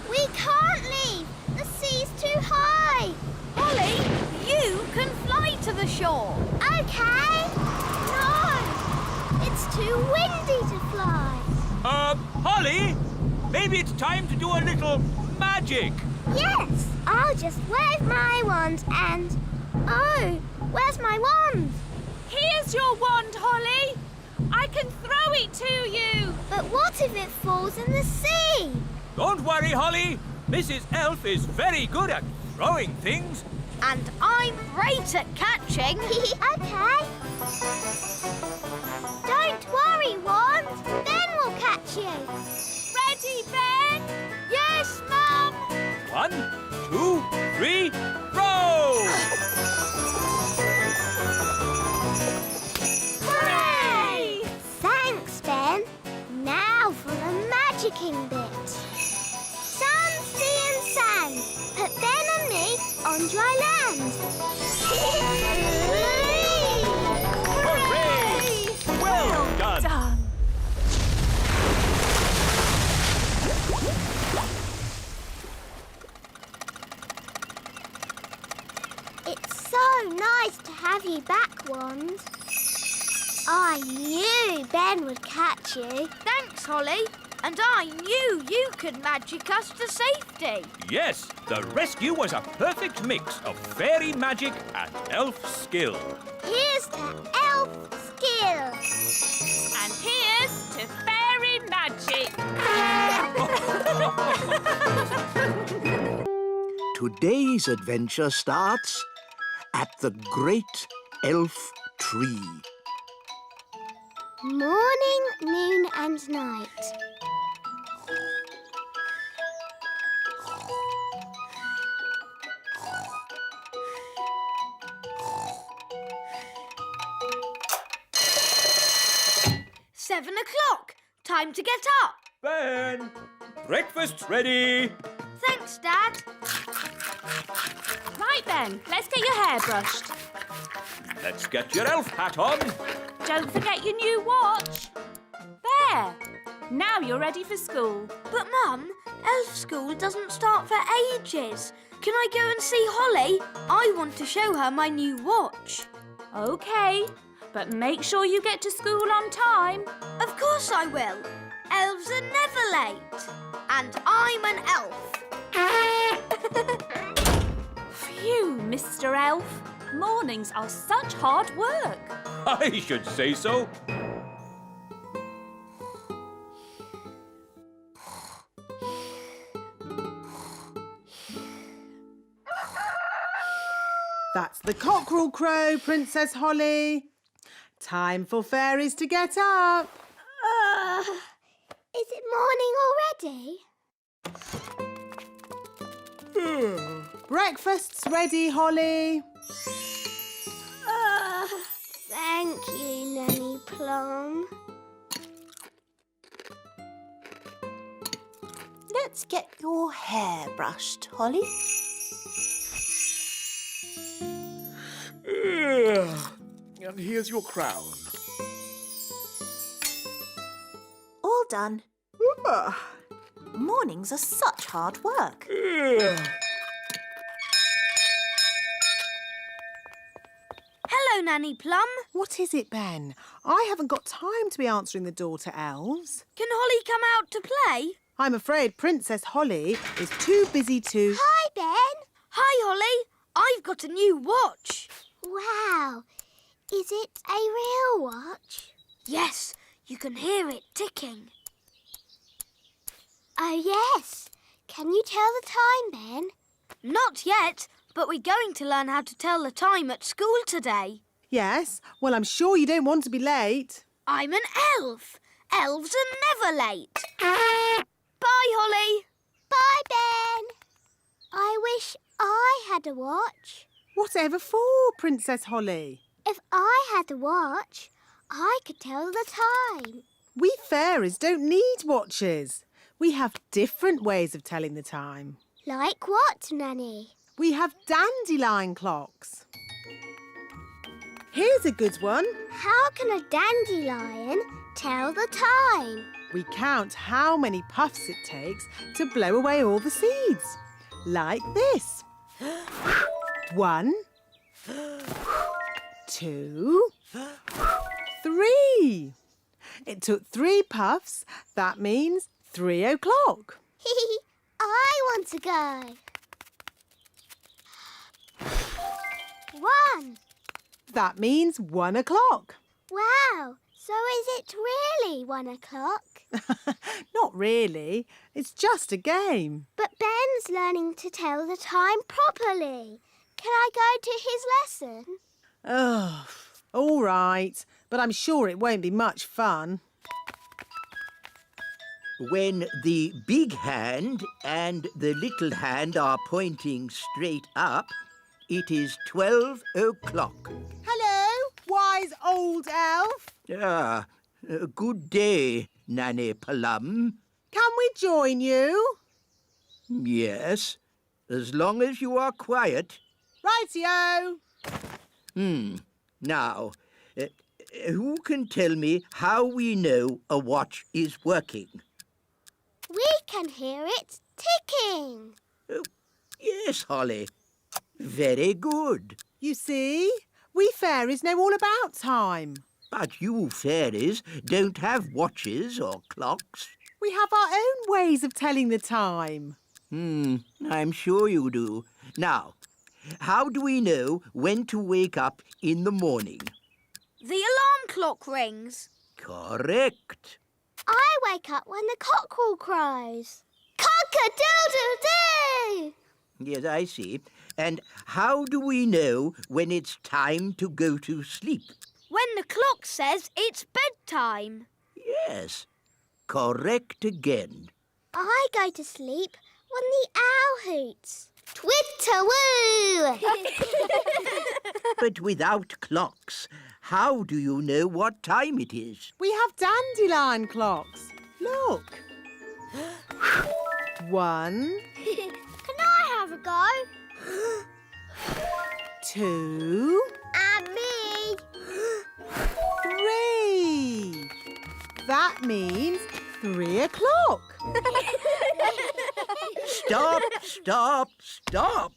We can't leave. The sea's too high. Holly, you can fly to the shore. Okay. No, it's too windy to fly. Holly? Maybe it's time to do a little magic. Yes, I'll just wave my wand and... Oh, where's my wand? Here's your wand, Holly. I can throw it to you. But what if it falls in the sea? Don't worry, Holly. Mrs. Elf is very good at throwing things. And I'm great at catching. Okay. Don't worry, wand. Ben will catch you. Ready, Ben? Yes, Mum. 1, 2, 3, row! Hooray! Thanks, Ben. Now for the magicking bit. Sun, sea and sand. Put Ben and me on dry land. Hooray! Well done! Done. It's so nice to have you back, Wand. I knew Ben would catch you. Thanks, Holly. And I knew you could magic us to safety. Yes, The rescue was a perfect mix of fairy magic and elf skill. Here's the elf skill. And here's to fairy magic. Today's adventure starts at the Great Elf Tree. Morning, noon and night. "7 o'clock. Time to get up." Ben, breakfast's ready. Thanks, Dad. Right then, let's get your hair brushed. Let's get your elf hat on. Don't forget your new watch. There. Now you're ready for school. But, Mum, elf school doesn't start for ages. Can I go and see Holly? I want to show her my new watch. OK, but make sure you get to school on time. Of course I will. Elves are never late. And I'm an elf. Phew, Mr. Elf. Mornings are such hard work. I should say so. That's the cockerel crow, Princess Holly. Time for fairies to get up. Is it morning already? Breakfast's ready, Holly. Thank you, Nanny Plum. Let's get your hair brushed, Holly. And here's your crown. All done. Mornings are such hard work. Hello, Nanny Plum. What is it, Ben? I haven't got time to be answering the door to elves. Can Holly come out to play? I'm afraid Princess Holly is too busy to... Hi, Ben. Hi, Holly. I've got a new watch. Wow. Is it a real watch? Yes, you can hear it ticking. Oh, yes. Can you tell the time, Ben? Not yet, but we're going to learn how to tell the time at school today. Yes? Well, I'm sure you don't want to be late. I'm an elf. Elves are never late. Bye, Holly. Bye, Ben. I wish I had a watch. Whatever for, Princess Holly? If I had a watch, I could tell the time. We fairies don't need watches. We have different ways of telling the time. Like what, Nanny? We have dandelion clocks. Here's a good one. How can a dandelion tell the time? We count how many puffs it takes to blow away all the seeds. Like this. 1, 2, 3. It took 3 puffs. That means 3 o'clock. I want to go. 1. That means 1 o'clock. Wow. So is it really 1 o'clock? Not really. It's just a game. But Ben's learning to tell the time properly. Can I go to his lesson? Oh, all right. But I'm sure it won't be much fun. When the big hand and the little hand are pointing straight up, it is 12 o'clock. Hello, wise old elf. Good day, Nanny Plum. Can we join you? Yes, as long as you are quiet. Rightio. Now, who can tell me how we know a watch is working? We can hear it ticking. Yes, Holly. Very good. You see, we fairies know all about time. But you fairies don't have watches or clocks. We have our own ways of telling the time. I'm sure you do. Now, how do we know when to wake up in the morning? The alarm clock rings. Correct. I wake up when the cockerel crows. Cock-a-doodle-doo! Yes, I see. And how do we know when it's time to go to sleep? When the clock says it's bedtime. Yes, correct again. I go to sleep when the owl hoots. Twitter-woo! But without clocks, how do you know what time it is? We have dandelion clocks. Look. 1, Can I have a go? 2, And me. 3. That means 3 o'clock. Stop, stop, stop.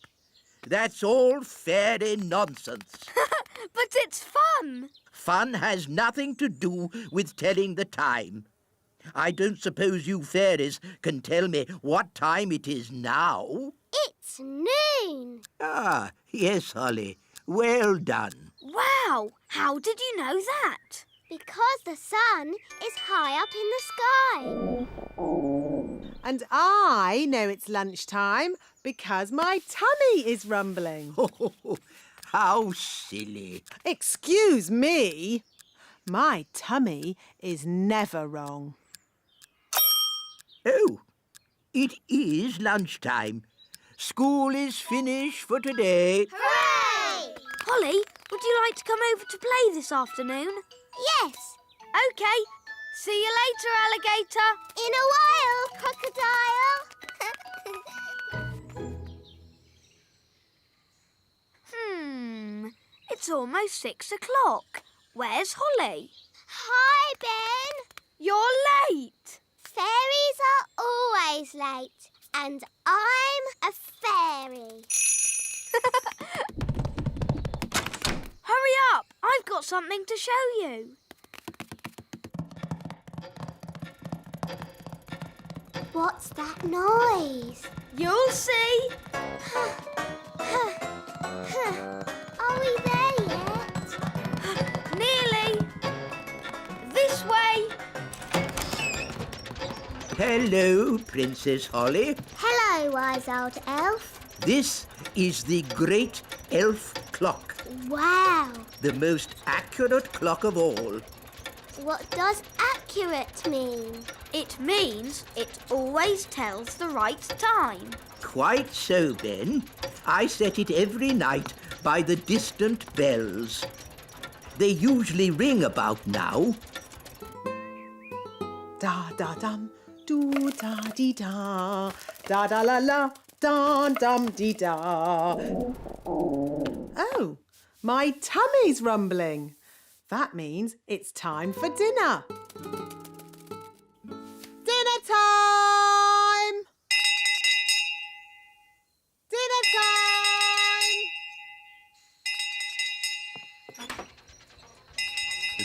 That's all fairy nonsense. But it's fun. Fun has nothing to do with telling the time. I don't suppose you fairies can tell me what time it is now. It's noon. Ah, yes, Holly. Well done. Wow, how did you know that? Because the sun is high up in the sky. And I know it's lunchtime because my tummy is rumbling. How silly. Excuse me. My tummy is never wrong. Oh, it is lunchtime. School is finished for today. Hooray! Holly, would you like to come over to play this afternoon? Yes. OK. See you later, alligator. In a while, crocodile. It's almost 6 o'clock. Where's Holly? Hi, Ben. You're late. Fairies are always late. And I'm a fairy. Hurry up. I've got something to show you. What's that noise? You'll see. Are we there yet? Nearly. This way. Hello, Princess Holly. Hello, wise old elf. This is the great elf clock, Wow. the most accurate clock of all. What does accurate mean? It means it always tells the right time. Quite so, Ben. I set it every night by the distant bells. They usually ring about now. Da da dum, do da dee da, da da la la, da dum dee da. Oh, my tummy's rumbling. That means it's time for dinner. Dinner time! Dinner time!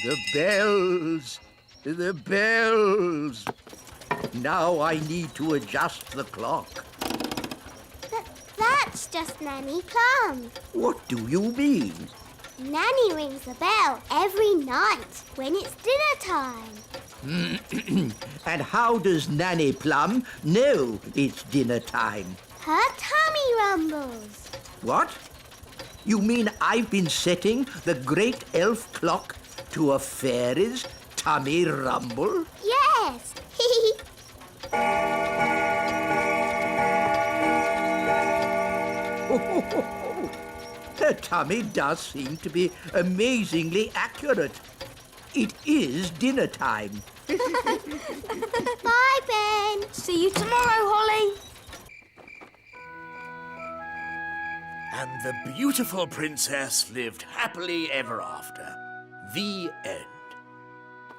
The bells! The bells! Now I need to adjust the clock. That's just Nanny Plum. What do you mean? Nanny rings the bell every night when it's dinner time. And how does Nanny Plum know it's dinner time? Her tummy rumbles. What? You mean I've been setting the great elf clock to a fairy's tummy rumble? Yes. Her tummy does seem to be amazingly accurate. It is dinner time. Bye, Ben. See you tomorrow, Holly. And the beautiful princess lived happily ever after. The end.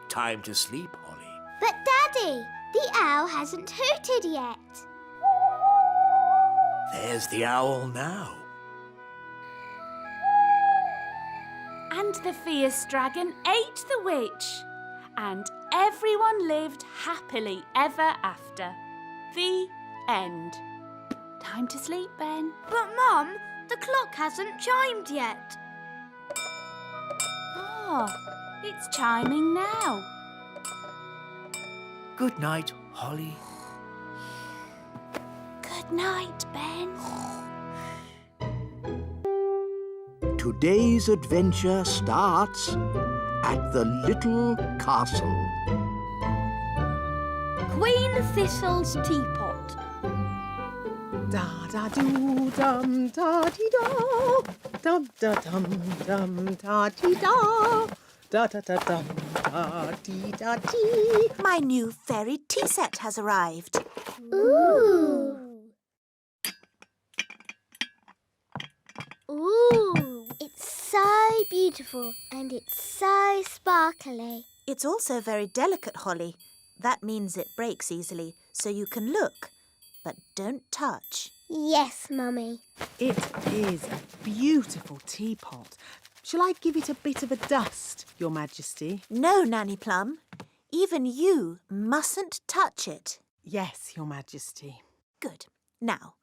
Time to sleep, Holly. But, Daddy, the owl hasn't hooted yet. There's the owl now. And the fierce dragon ate the witch. And everyone lived happily ever after. The end. Time to sleep, Ben. But, Mum, the clock hasn't chimed yet. Oh, it's chiming now. Good night, Holly. Good night, Ben. Today's adventure starts at the little castle. Queen Thistle's teapot. Da da doo dum da dee da, dum da dum dum da dee da, da da da dum da dee da dee. My new fairy tea set has arrived. Ooh. Ooh. It's so beautiful and it's so sparkly. It's also very delicate, Holly. That means it breaks easily, so you can look, but don't touch. Yes, Mummy. It is a beautiful teapot. Shall I give it a bit of a dust, Your Majesty? No, Nanny Plum. Even you mustn't touch it. Yes, Your Majesty. Good. Now,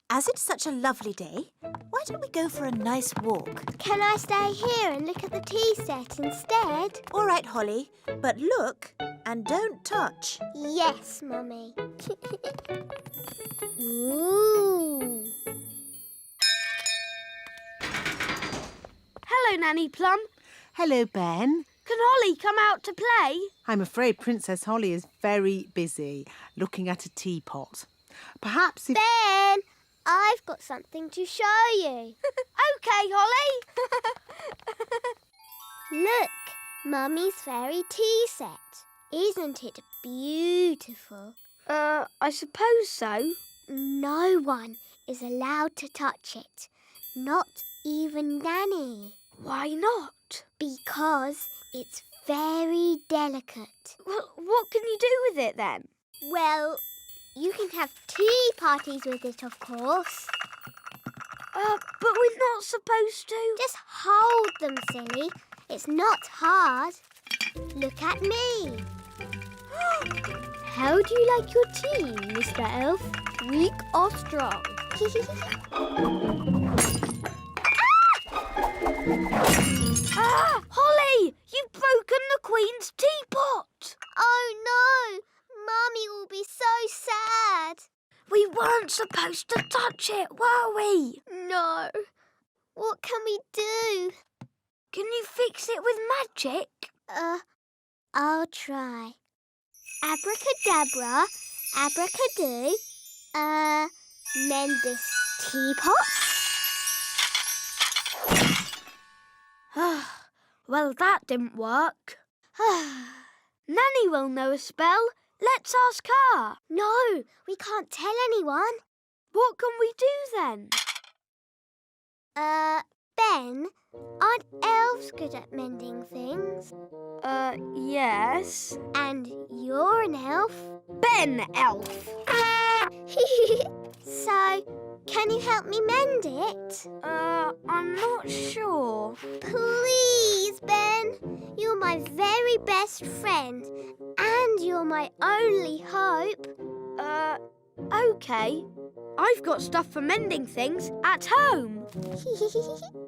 as it's such a lovely day, why don't we go for a nice walk? Can I stay here and look at the tea set instead? All right, Holly, but look and don't touch. Yes, Mummy. Ooh. Hello, Nanny Plum. Hello, Ben. Can Holly come out to play? I'm afraid Princess Holly is very busy looking at a teapot. Perhaps if... Ben, I've got something to show you. OK, Holly. Look, Mummy's fairy tea set. Isn't it beautiful? I suppose so. No one is allowed to touch it. Not even Nanny. Why not? Because it's very delicate. Well, what can you do with it then? Well, you can have tea parties with it, of course. But we're not supposed to. Just hold them, silly. It's not hard. Look at me. How do you like your tea, Mr. Elf? Weak or strong? Holly! You've broken the Queen's teapot! Oh, no! Mummy will be so sad. We weren't supposed to touch it, were we? No. What can we do? Can you fix it with magic? I'll try. Abracadabra, abracadoo. Mend this teapot. Well, that didn't work. Nanny will know a spell. Let's ask her. No, we can't tell anyone. What can we do then? Ben, aren't elves good at mending things? Yes. And you're an elf? Ben Elf. So, can you help me mend it? I'm not sure. Please, Ben. You're my very best friend. And you're my only hope. OK. I've got stuff for mending things at home.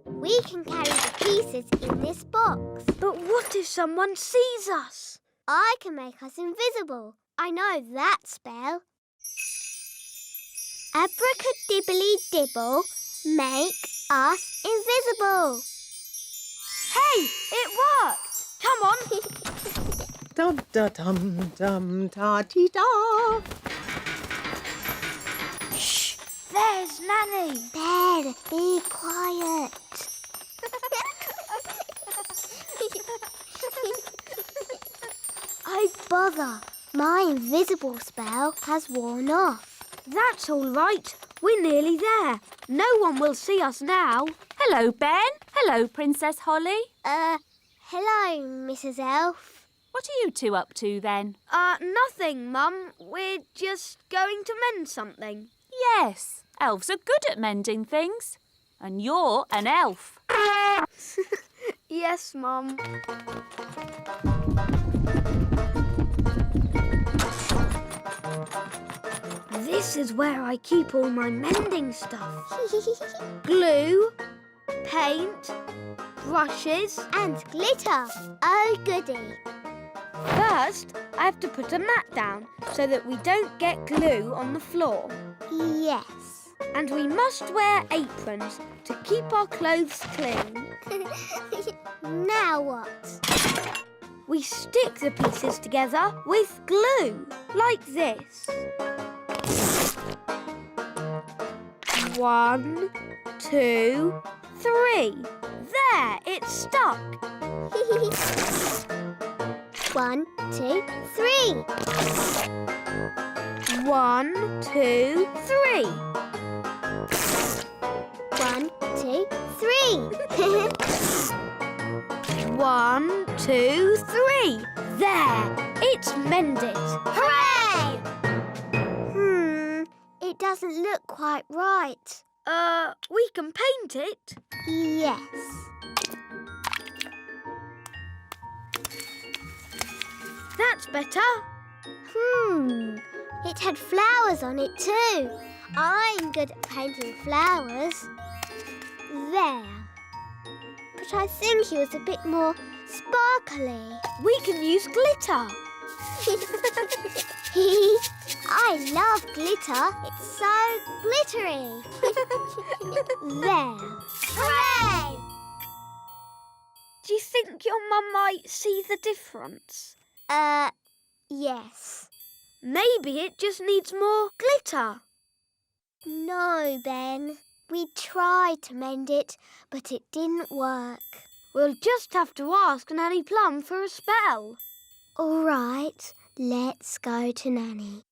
We can carry the pieces in this box. But what if someone sees us? I can make us invisible. I know that spell. Abracadibbly-dibble, make us invisible. Hey, it worked. Come on. Dum da dum dum da dee da. Shh, there's Nanny. Ben, be quiet. Oh, bother. My invisible spell has worn off. That's all right. We're nearly there. No one will see us now. Hello, Ben. Hello, Princess Holly. Hello, Mrs. Elf. What are you two up to then? Nothing, Mum. We're just going to mend something. Yes, elves are good at mending things. And you're an elf. Yes, Mum. This is where I keep all my mending stuff. Glue, paint, brushes. And glitter. Oh, goody. First, I have to put a mat down so that we don't get glue on the floor. Yes. And we must wear aprons to keep our clothes clean. Now what? We stick the pieces together with glue, like this. 1, 2, 3. There, it's stuck. 1, 2, 3. 1, 2, 3. 1, 2, 3. 1, 2, 3. There, it's mended. Hooray! It doesn't look quite right. We can paint it. Yes. That's better. It had flowers on it too. I'm good at painting flowers. There. But I think it was a bit more sparkly. We can use glitter. I love glitter. It's so glittery. There. Hooray! Do you think your mum might see the difference? Yes. Maybe it just needs more glitter. No, Ben. We tried to mend it, but it didn't work. We'll just have to ask Nanny Plum for a spell. All right, let's go to Nanny.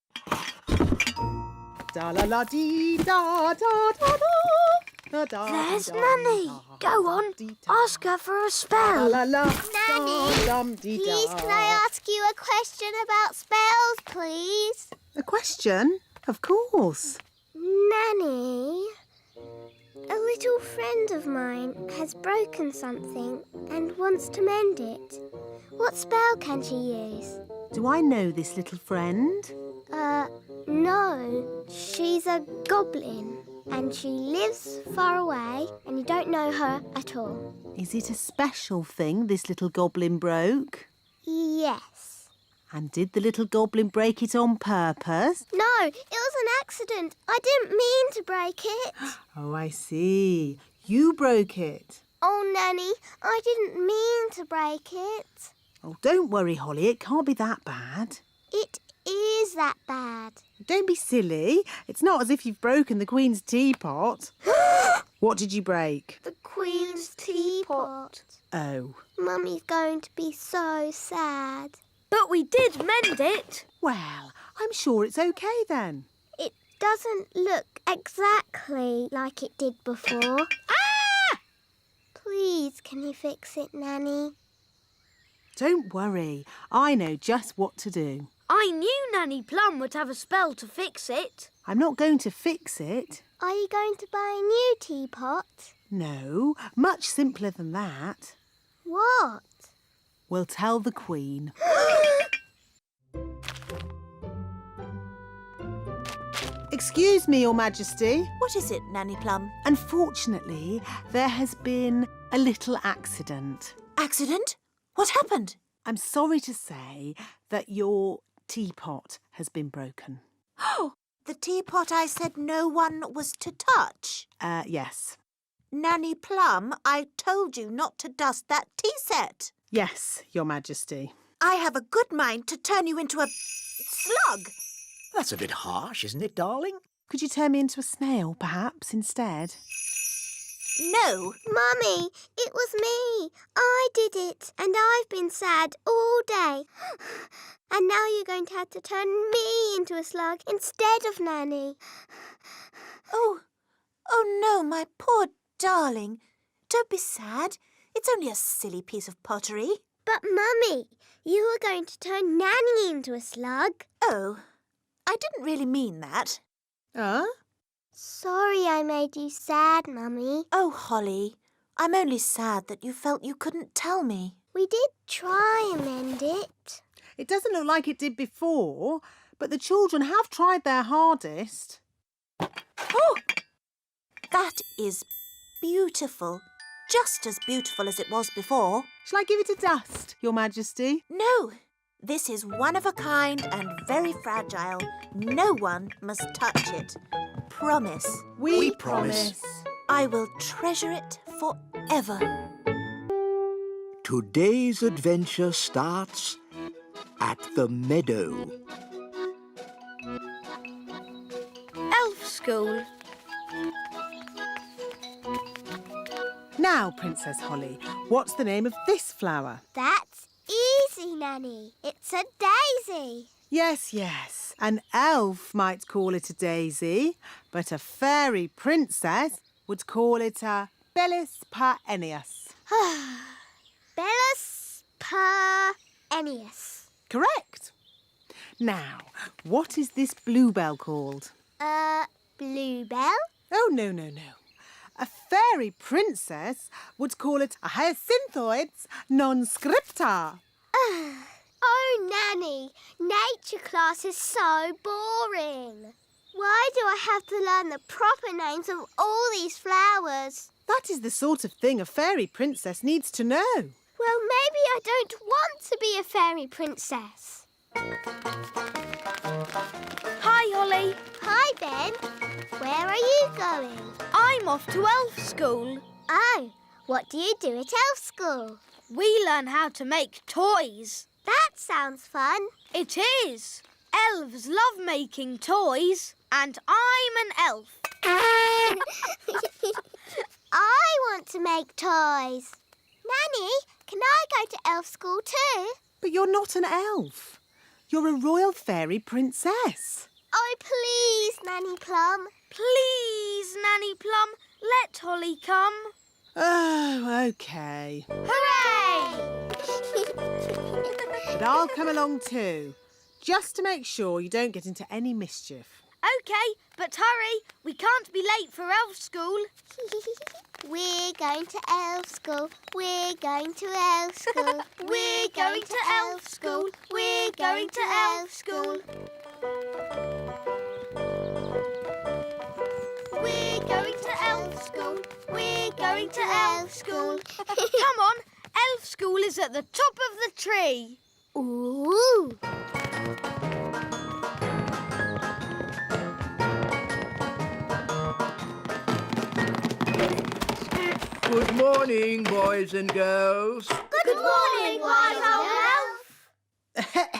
There's Nanny. Go on, ask her for a spell. Nanny, please can I ask you a question about spells, please? A question? Of course. Nanny, a little friend of mine has broken something and wants to mend it. What spell can she use? Do I know this little friend? No. She's a goblin and she lives far away and you don't know her at all. Is it a special thing this little goblin broke? Yes. And did the little goblin break it on purpose? No, it was an accident. I didn't mean to break it. Oh, I see. You broke it. Oh, Nanny, I didn't mean to break it. Oh, don't worry, Holly. It can't be that bad. It is that bad. Don't be silly. It's not as if you've broken the Queen's teapot. What did you break? The Queen's teapot. Oh. Mummy's going to be so sad. But we did mend it. Well, I'm sure it's okay then. It doesn't look exactly like it did before. Ah! Please, can you fix it, Nanny? Don't worry. I know just what to do. I knew Nanny Plum would have a spell to fix it. I'm not going to fix it. Are you going to buy a new teapot? No, much simpler than that. What? We'll tell the Queen. Excuse me, Your Majesty. What is it, Nanny Plum? Unfortunately, there has been a little accident. Accident? What happened? I'm sorry to say that your teapot has been broken. Oh, the teapot I said no one was to touch. Yes. Nanny Plum, I told you not to dust that tea set. Yes, Your Majesty. I have a good mind to turn you into a slug. That's a bit harsh, isn't it, darling? Could you turn me into a snail, perhaps, instead? No. Mummy, it was me. I did it. And I've been sad all day. And now you're going to have to turn me into a slug instead of Nanny. Oh no, my poor darling. Don't be sad. It's only a silly piece of pottery. But, Mummy, you were going to turn Nanny into a slug. Oh, I didn't really mean that. Sorry I made you sad, Mummy. Oh, Holly, I'm only sad that you felt you couldn't tell me. We did try and mend it. It doesn't look like it did before, but the children have tried their hardest. Oh, that is beautiful. Just as beautiful as it was before. Shall I give it a dust, Your Majesty? No, this is one of a kind and very fragile. No one must touch it. Promise. We promise. I will treasure it forever. Today's adventure starts at the meadow. Elf school. Now, Princess Holly, what's the name of this flower? That's easy, Nanny. It's a daisy. Yes, yes. An elf might call it a daisy, but a fairy princess would call it a Bellis perennius. Bellis perennius. Correct. Now, what is this bluebell called? Bluebell? Oh, no, no, no. A fairy princess would call it a hyacinthoids non scripta. Oh, Nanny, nature class is so boring. Why do I have to learn the proper names of all these flowers? That is the sort of thing a fairy princess needs to know. Well, maybe I don't want to be a fairy princess. Hi, Holly. Hi, Ben. Where are you going? I'm off to elf school. Oh, what do you do at elf school? We learn how to make toys. That sounds fun. It is. Elves love making toys, and I'm an elf. I want to make toys. Nanny, can I go to elf school too? But you're not an elf. You're a royal fairy princess. Oh, please, Nanny Plum. Please, Nanny Plum, let Holly come. Oh, OK. Hooray! But I'll come along too, just to make sure you don't get into any mischief. OK, but hurry. We can't be late for elf school. We're going to elf school. We're going to elf school. We're going to elf school. We're going to elf school. We're going to elf school. We're going to elf school. Come on, elf school is at the top of the tree. Ooh. Good morning, boys and girls. Good morning, wise old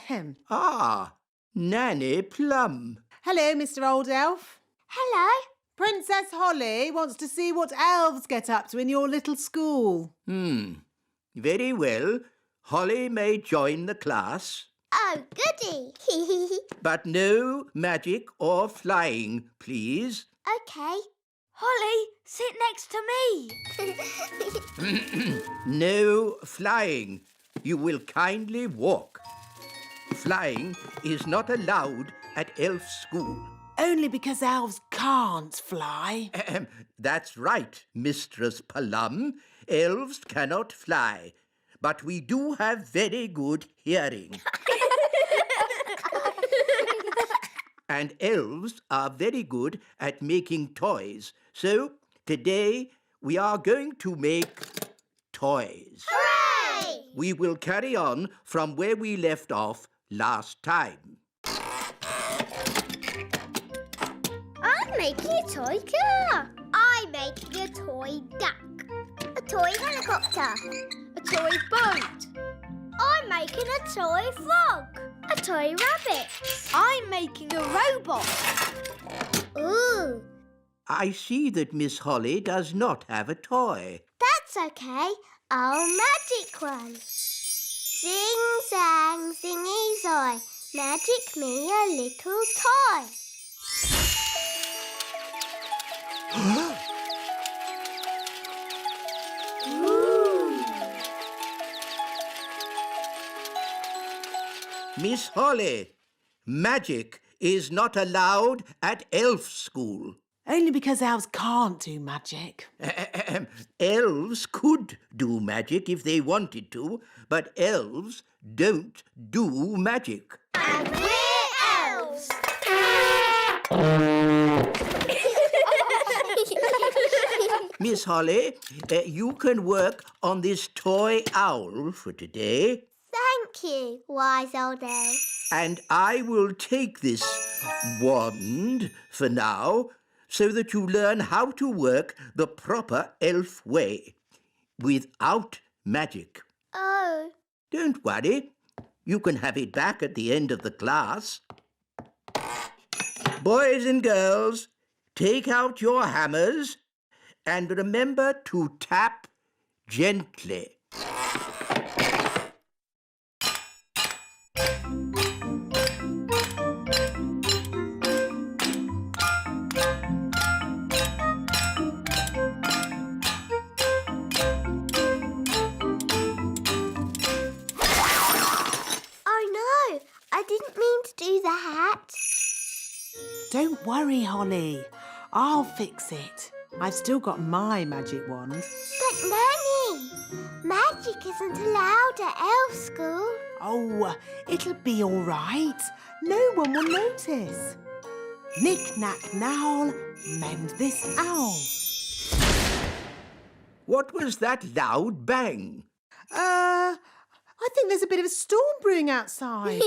elf. Ah, Nanny Plum. Hello, Mr. Old Elf. Hello. Princess Holly wants to see what elves get up to in your little school. Very well. Holly may join the class, Oh, goody. but no magic or flying, please. OK. Holly, sit next to me. No flying. You will kindly walk. Flying is not allowed at elf school. Only because elves can't fly. That's right, Mistress Plum. Elves cannot fly, but we do have very good hearing. And elves are very good at making toys. So today we are going to make toys. Hooray! We will carry on from where we left off last time. I'm making a toy car. I'm making a toy duck. A toy helicopter. A toy boat. I'm making a toy frog. A toy rabbit. I'm making a robot. Ooh, I see that Miss Holly does not have a toy. that's okay. I'll magic one. Zing, zang, zingy, zoy. Magic me a little toy. Miss Holly, magic is not allowed at elf school. Only because elves can't do magic. Elves could do magic if they wanted to, but elves don't do magic. And we're elves. elves. Miss Holly, you can work on this toy owl for today. Thank you, wise old elf. And I will take this wand for now so that you learn how to work the proper elf way, without magic. Oh. Don't worry. You can have it back at the end of the class. Boys and girls, take out your hammers and remember to tap gently. I didn't mean to do that. Don't worry, Holly. I'll fix it. I've still got my magic wand. But Nanny, magic isn't allowed at elf school. Oh, it'll be all right. No one will notice. Knick-knack-knowl, mend this owl. What was that loud bang? I think there's a bit of a storm brewing outside.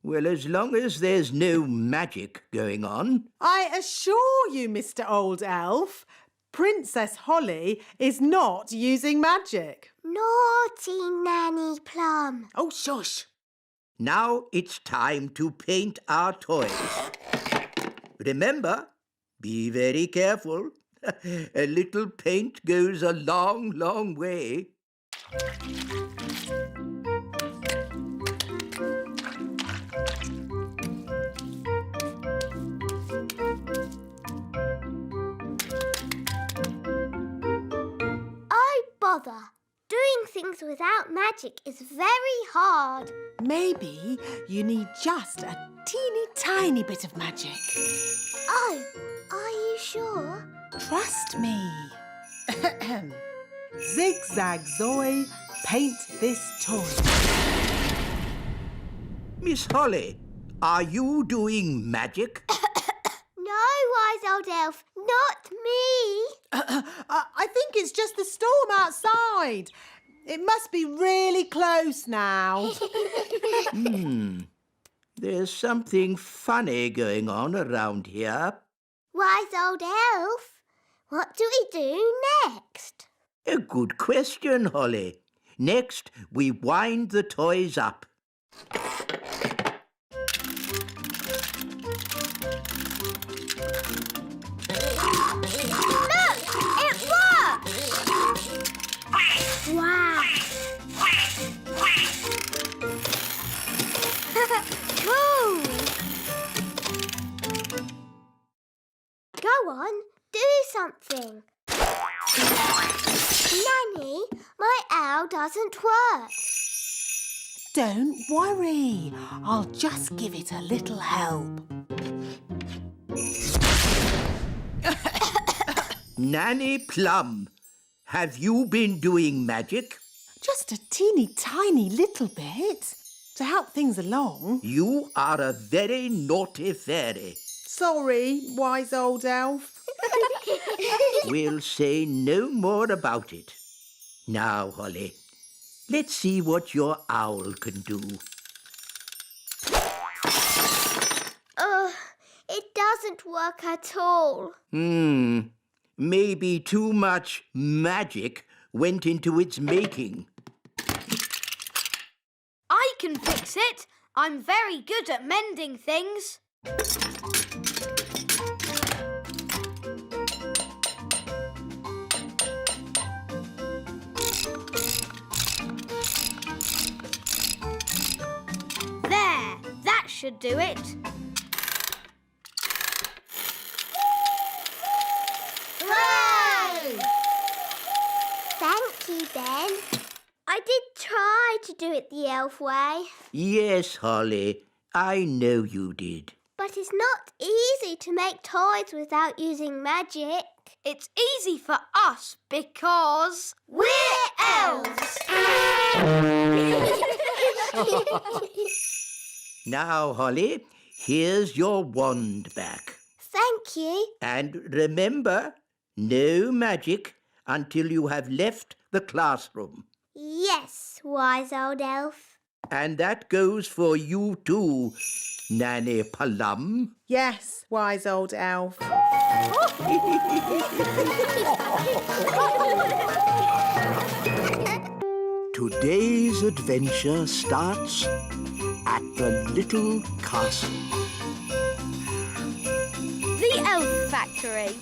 Well, as long as there's no magic going on. I assure you, Mr. Old Elf, Princess Holly is not using magic. Naughty Nanny Plum. Oh, shush. Now it's time to paint our toys. Remember, be very careful. A little paint goes a long, long way. Oh, bother. Doing things without magic is very hard. Maybe you need just a teeny tiny bit of magic. Oh, are you sure? Trust me. Zigzag Zoe, paint this toy. Miss Holly, are you doing magic? No, wise old elf, not me. I think it's just the storm outside. It must be really close now. There's something funny going on around here. Wise old elf, what do we do next? A good question, Holly. Next, we wind the toys up. Look, it works! Wow! Whoa! Go on, do something. Nanny, my owl doesn't work. Don't worry. I'll just give it a little help. Nanny Plum, have you been doing magic? Just a teeny tiny little bit to help things along. You are a very naughty fairy. Sorry, wise old elf. We'll say no more about it. Now, Holly, let's see what your owl can do. It doesn't work at all. Maybe too much magic went into its making. I can fix it. I'm very good at mending things. There, that should do it. Hooray! Thank you, Ben. I did try to do it the elf way. Yes, Holly, I know you did. But it's not easy to make toys without using magic. It's easy for us because We're elves! Now, Holly, here's your wand back. Thank you. And remember, no magic until you have left the classroom. Yes, wise old elf. And that goes for you too, Nanny Plum. Yes, wise old elf. Today's adventure starts at the little castle. The elf factory.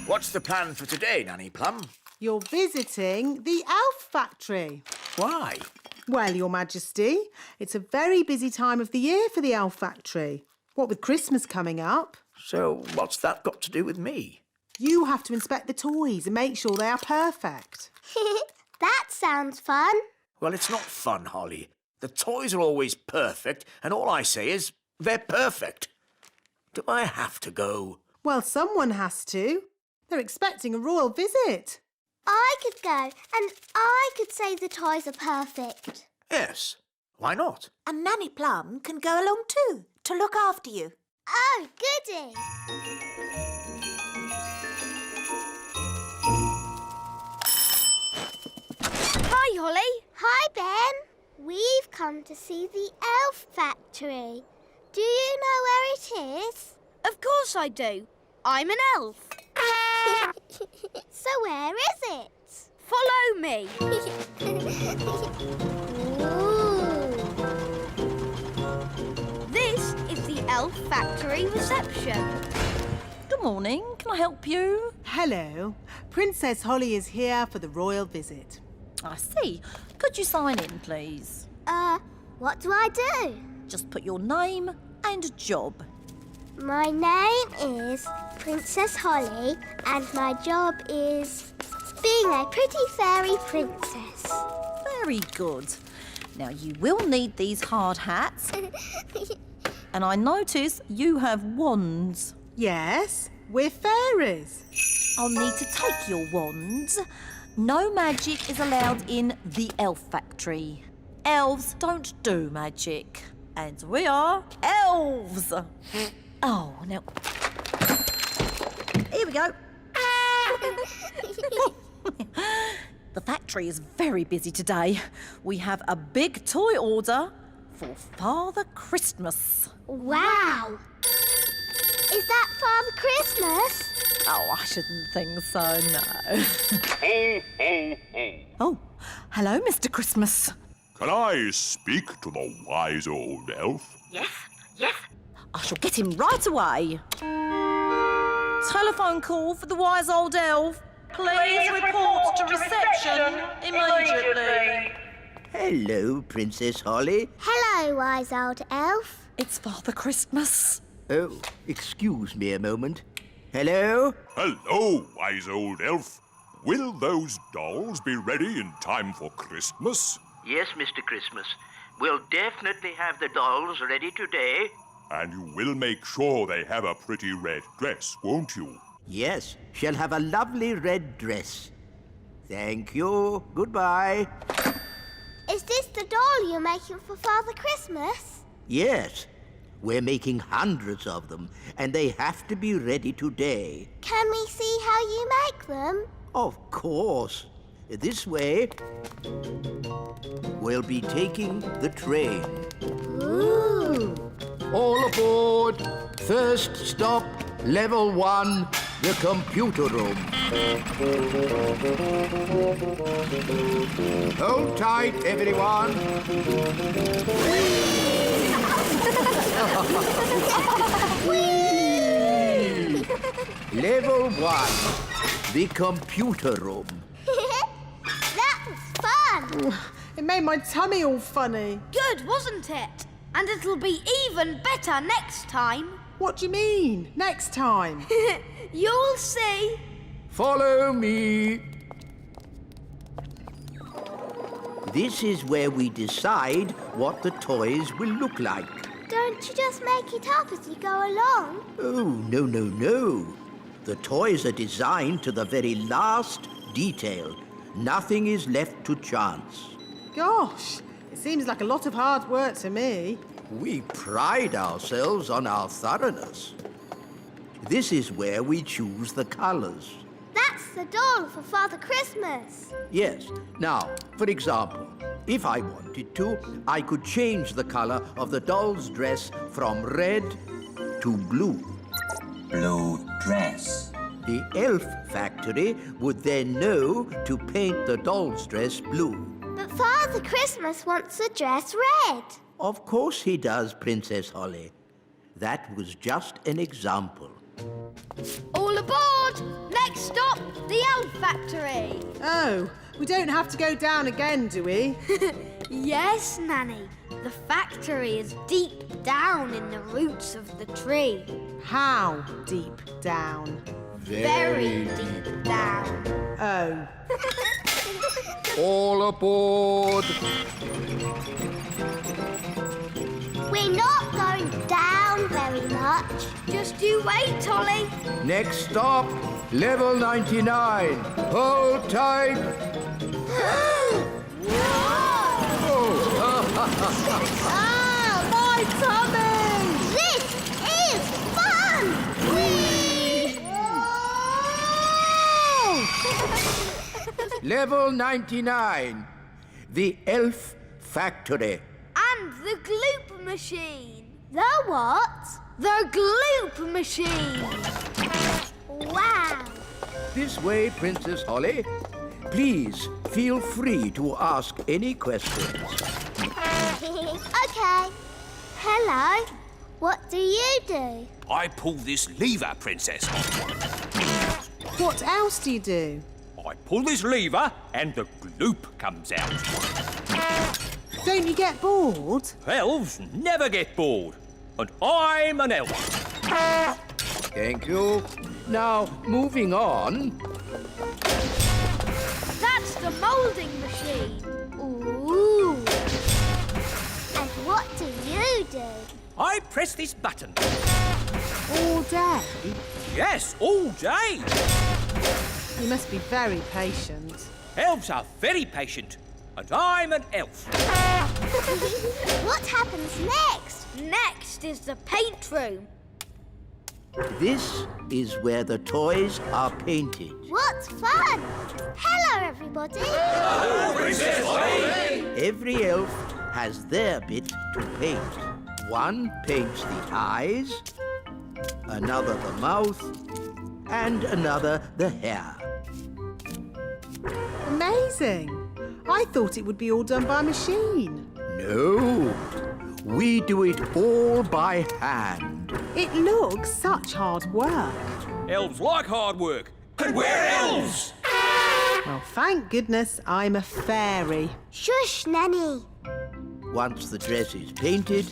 What's the plan for today, Nanny Plum? You're visiting the elf factory. Why? Well, Your Majesty, it's a very busy time of the year for the elf factory. What with Christmas coming up, So what's that got to do with me? you have to inspect the toys and make sure they are perfect. That sounds fun. Well, it's not fun, Holly. The toys are always perfect, and all I say is they're perfect. Do I have to go? Well, someone has to. They're expecting a royal visit. I could go and I could say the toys are perfect. Yes. Why not? And Nanny Plum can go along too, to look after you. Oh, goody. Hi, Holly. Hi, Ben. We've come to see the elf factory. Do you know where it is? Of course I do. I'm an elf. So where is it? Follow me. Ooh. This is the elf factory reception. Good morning. Can I help you? Hello. Princess Holly is here for the royal visit. I see. Could you sign in, please? What do I do? Just put your name and job. My name is Princess Holly and my job is being a pretty fairy princess. Very good. Now, you will need these hard hats. And I notice you have wands. Yes, we're fairies. I'll need to take your wands. No magic is allowed in the elf factory. Elves don't do magic. And we are elves. Oh, now... Here we go. The factory is very busy today. We have a big toy order for Father Christmas. Wow! Is that Father Christmas? Oh, I shouldn't think so, no. Ho, ho, ho. Oh, hello, Mr. Christmas. Can I speak to the wise old elf? Yes. I shall get him right away. Telephone call for the wise old elf. Please report to reception immediately. Hello, Princess Holly. Hello, wise old elf. It's Father Christmas. Oh, excuse me a moment. Hello? Hello, wise old elf. Will those dolls be ready in time for Christmas? Yes, Mr. Christmas. We'll definitely have the dolls ready today. And you will make sure they have a pretty red dress, won't you? Yes, she'll have a lovely red dress. Thank you. Goodbye. Is this the doll you're making for Father Christmas? Yes, we're making hundreds of them, and they have to be ready today. Can we see how you make them? Of course. This way, we'll be taking the train. Ooh. All aboard. First stop, level 1, the computer room. Hold tight, everyone. Level 1, the computer room. That was fun. It made my tummy all funny. Good, wasn't it? And it'll be even better next time. What do you mean, next time? You'll see. Follow me. This is where we decide what the toys will look like. Don't you just make it up as you go along? Oh, no. The toys are designed to the very last detail. Nothing is left to chance. Gosh, It seems like a lot of hard work to me. We pride ourselves on our thoroughness. This is where we choose the colours. That's the doll for Father Christmas. Yes. Now, for example, if I wanted to, I could change the colour of the doll's dress from red to blue. Blue dress. The elf factory would then know to paint the doll's dress blue. But Father Christmas wants the dress red. Of course he does, Princess Holly. That was just an example. All aboard! Next stop, the elf factory. Oh, we don't have to go down again, do we? Yes, Nanny. The factory is deep down in the roots of the tree. How deep down? Very deep down. Oh. All aboard! We're not going down very much. Just you wait, Ollie. Next stop, level 99. Hold tight. Ah, my tummy! This is fun! Level 99. The elf factory. And the gloop machine. The what? The gloop machine. Wow! This way, Princess Holly. Please feel free to ask any questions. Okay. Hello. What do you do? I pull this lever, Princess Holly. What else do you do? I pull this lever and the gloop comes out. Don't you get bored? Elves never get bored. And I'm an elf. Thank you. Now, moving on. That's the moulding machine. Ooh. And what do you do? I press this button. All day? Yes, all day. You must be very patient. Elves are very patient. And I'm an elf. What happens next? Next is the paint room. This is where the toys are painted. What fun! Hello, everybody. Every elf has their bit to paint. One paints the eyes, another the mouth, and another the hair. Amazing. I thought it would be all done by machine. No, we do it all by hand. It looks such hard work. Elves like hard work. And we're elves! Well, thank goodness I'm a fairy. Shush, Nanny. Once the dress is painted,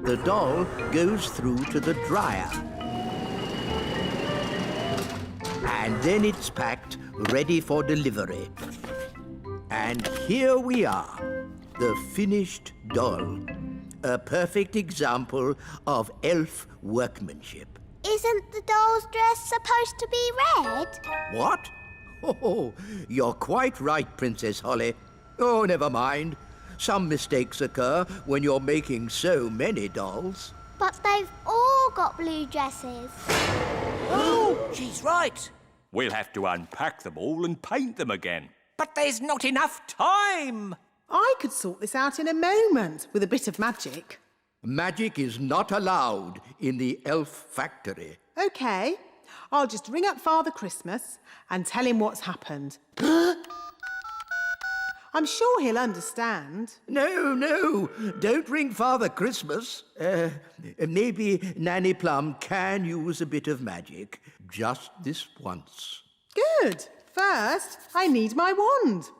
the doll goes through to the dryer. And then it's packed, ready for delivery. And here we are, the finished doll. A perfect example of elf workmanship. Isn't the doll's dress supposed to be red? What? Oh, you're quite right, Princess Holly. Oh, never mind. Some mistakes occur when you're making so many dolls. But they've all got blue dresses. Oh, she's right. We'll have to unpack them all and paint them again. But there's not enough time. I could sort this out in a moment with a bit of magic. Magic is not allowed in the elf factory. OK, I'll just ring up Father Christmas and tell him what's happened. I'm sure he'll understand. No, don't ring Father Christmas. Maybe Nanny Plum can use a bit of magic. Just this once. Good. First, I need my wand.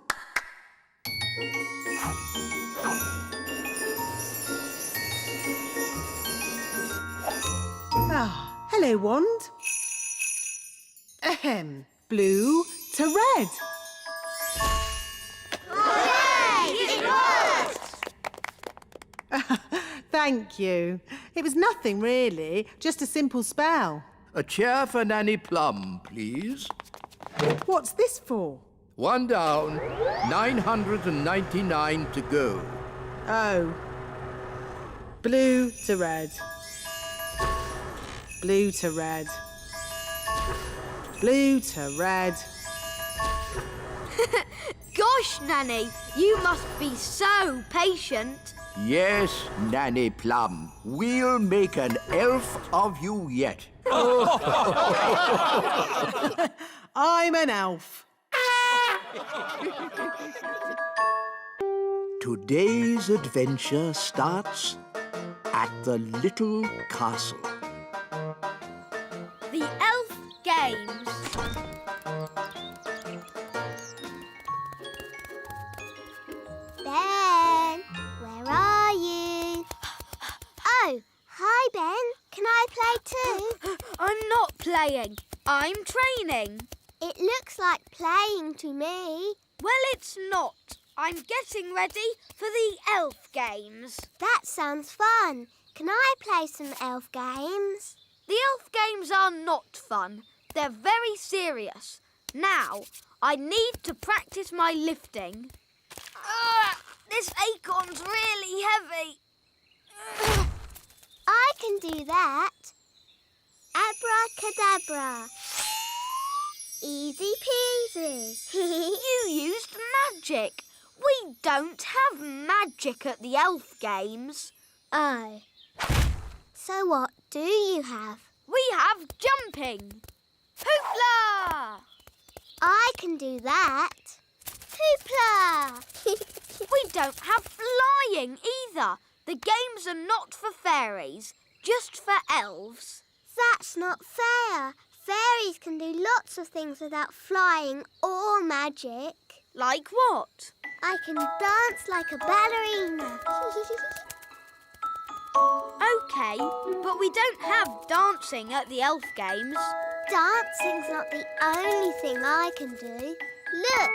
Ah, hello, wand. Ahem. Blue to red. It worked! Thank you. It was nothing, really. Just a simple spell. A chair for Nanny Plum, please. What's this for? One down, 999 to go. Oh. Blue to red. Blue to red. Blue to red. Gosh, Nanny, you must be so patient. Yes, Nanny Plum, we'll make an elf of you yet. I'm an elf. Today's adventure starts at the little castle. The Elf Games. Ben, where are you? Oh, hi, Ben. Can I play too? I'm not playing. I'm training. It looks like playing to me. Well, it's not. I'm getting ready for the Elf Games. That sounds fun. Can I play some elf games? The Elf Games are not fun. They're very serious. Now, I need to practice my lifting. This acorn's really heavy. I can do that. Abracadabra. Easy peasy. You used magic. We don't have magic at the Elf Games. Oh. So what do you have? We have jumping. Hoopla! I can do that. Hoopla! We don't have flying either. The games are not for fairies, just for elves. That's not fair. Fairies can do lots of things without flying or magic. Like what? I can dance like a ballerina. OK, but we don't have dancing at the Elf Games. Dancing's not the only thing I can do. Look,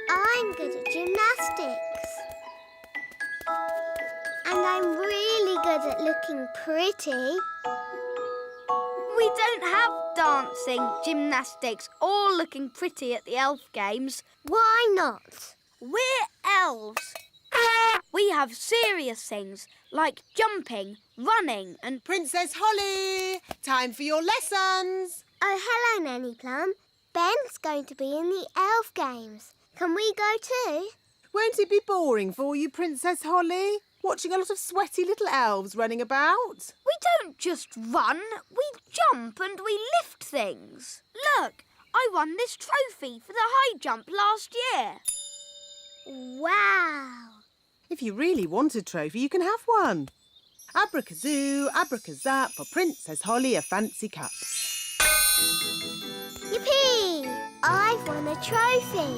I'm good at gymnastics. And I'm really good at looking pretty. We don't have dancing, gymnastics or looking pretty at the Elf Games. Why not? We're elves. We have serious things like jumping, running and... Princess Holly, time for your lessons. Oh, hello, Nanny Plum. Ben's going to be in the Elf Games. Can we go too? Won't it be boring for you, Princess Holly? Watching a lot of sweaty little elves running about? We don't just run, we jump and we lift things. Look, I won this trophy for the high jump last year. Wow. If you really want a trophy, you can have one. Abracazoo, abracazap, for Princess Holly a fancy cup. Yippee! I've won a trophy.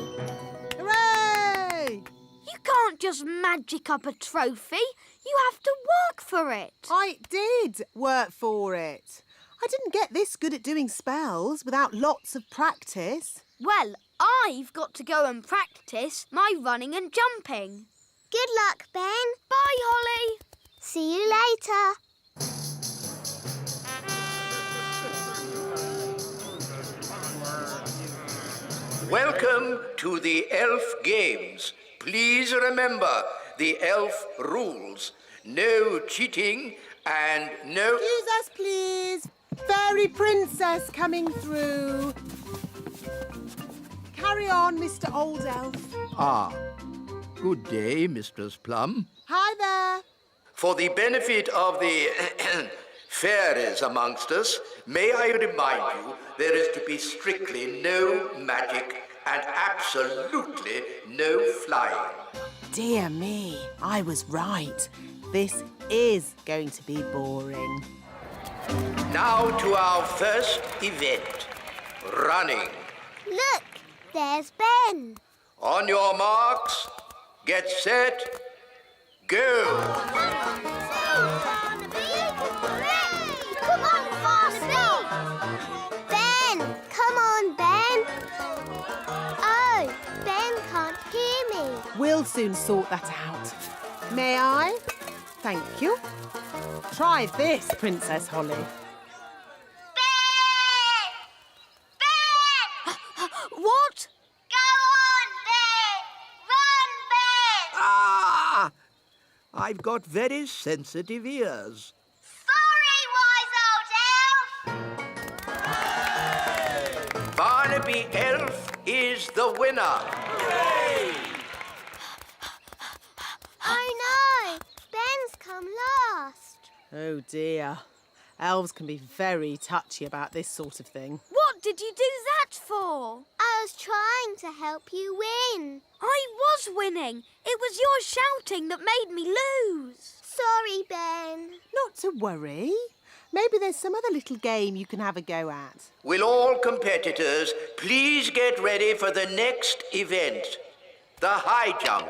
Hooray! You can't just magic up a trophy. You have to work for it. I did work for it. I didn't get this good at doing spells without lots of practice. Well, I've got to go and practice my running and jumping. Good luck, Ben. Bye, Holly. See you later. Welcome to the Elf Games. Please remember the elf rules. No cheating and no... Excuse us, please. Fairy princess coming through. Carry on, Mr. Old Elf. Ah, good day, Mistress Plum. Hi there. For the benefit of the fairies amongst us, may I remind you there is to be strictly no magic and absolutely no flying. Dear me, I was right. This is going to be boring. Now to our first event, running. Look, there's Ben. On your marks, get set, go. Come on, Farnaby! Ben! Come on, Ben! Oh, Ben can't hear me. We'll soon sort that out. May I? Thank you. Try this, Princess Holly. What? Go on, Ben! Run, Ben! Ah! I've got very sensitive ears. Sorry, wise old elf! Barnaby Elf is the winner. Oh no! Ben's come last. Oh dear. Elves can be very touchy about this sort of thing. What did you do that for? I was trying to help you win. I was winning. It was your shouting that made me lose. Sorry, Ben. Not to worry. Maybe there's some other little game you can have a go at. Will all competitors please get ready for the next event, the high jump.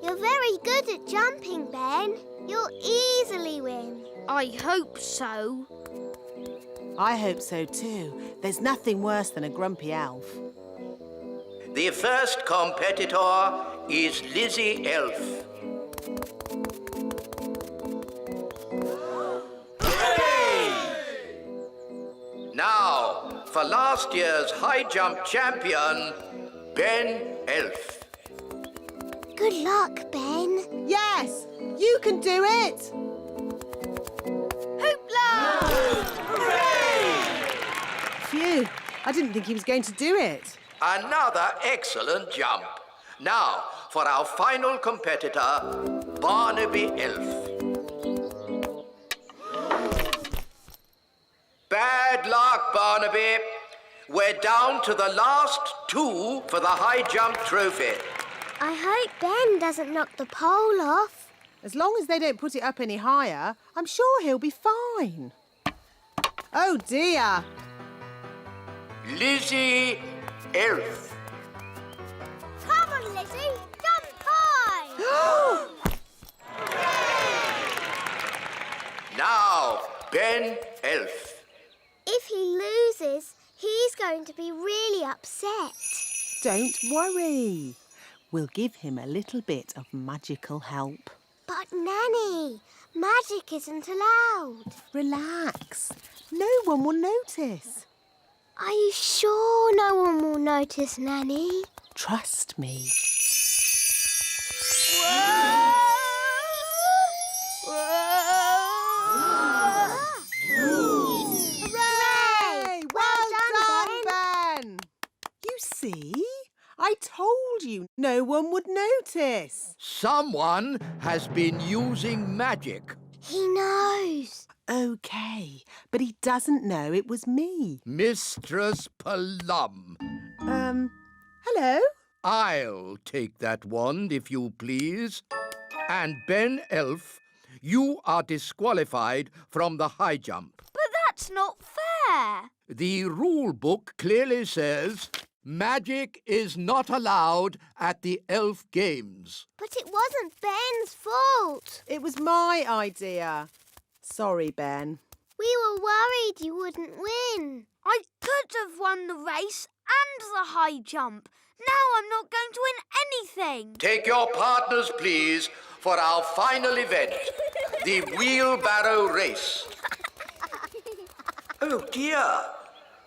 You're very good at jumping, Ben. You'll easily win. I hope so. I hope so too. There's nothing worse than a grumpy elf. The first competitor is Lizzie Elf. Now, for last year's high jump champion, Ben Elf. Good luck, Ben. Yes! You can do it! Hoopla! Phew, I didn't think he was going to do it. Another excellent jump. Now, for our final competitor, Barnaby Elf. Bad luck, Barnaby. We're down to the last two for the high jump trophy. I hope Ben doesn't knock the pole off. As long as they don't put it up any higher, I'm sure he'll be fine. Oh dear! Lizzie Elf. Come on, Lizzie. Jump high. Now, Ben Elf. If he loses, he's going to be really upset. Don't worry. We'll give him a little bit of magical help. But, Nanny, magic isn't allowed. Relax. No one will notice. Are you sure no one will notice, Nanny? Trust me. Hooray! Well done, Ben! You see? I told you no one would notice. Someone has been using magic. He knows. OK, but he doesn't know it was me. Mistress Plum. Hello? I'll take that wand, if you please. And Ben Elf, you are disqualified from the high jump. But that's not fair. The rule book clearly says magic is not allowed at the elf games. But it wasn't Ben's fault. It was my idea. Sorry, Ben. We were worried you wouldn't win. I could have won the race and the high jump. Now I'm not going to win anything. Take your partners, please, for our final event, the wheelbarrow race. Oh, dear.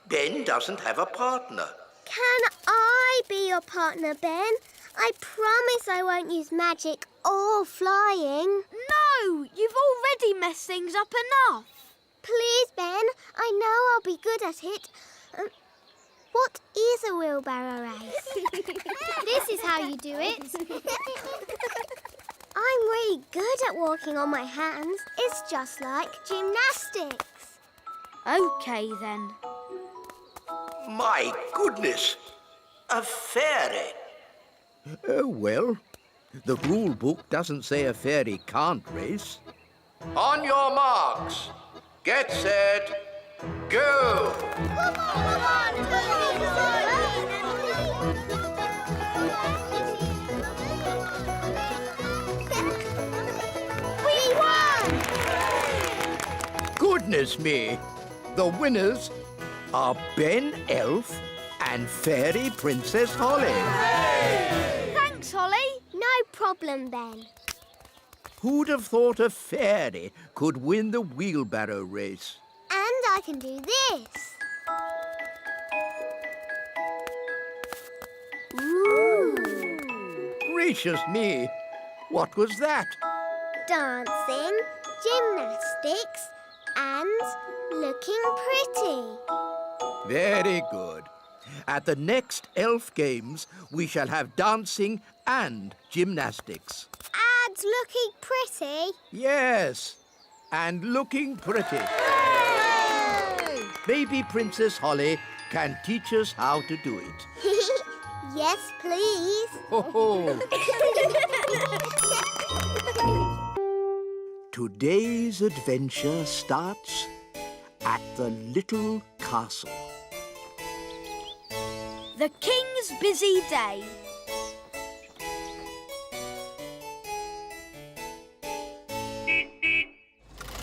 Ben doesn't have a partner. Can I be your partner, Ben? I promise I won't use magic or flying. No, you've already messed things up enough. Please, Ben. I know I'll be good at it. What is a wheelbarrow race? This is how you do it. I'm really good at walking on my hands. It's just like gymnastics. OK, then. My goodness, a fairy. Oh, well, the rule book doesn't say a fairy can't race. On your marks, get set, go! Come on, we won! Goodness me, the winners are Ben Elf and Fairy Princess Holly. Thanks, Holly. No problem, Ben. Who'd have thought a fairy could win the wheelbarrow race? And I can do this. Ooh. Gracious me, What was that? Dancing, gymnastics, and looking pretty. Very good. At the next elf games, we shall have dancing and gymnastics. And looking pretty. Yes, and looking pretty. Maybe Princess Holly can teach us how to do it. Yes, please. Ho ho! Today's adventure starts at the little castle. The King's busy day.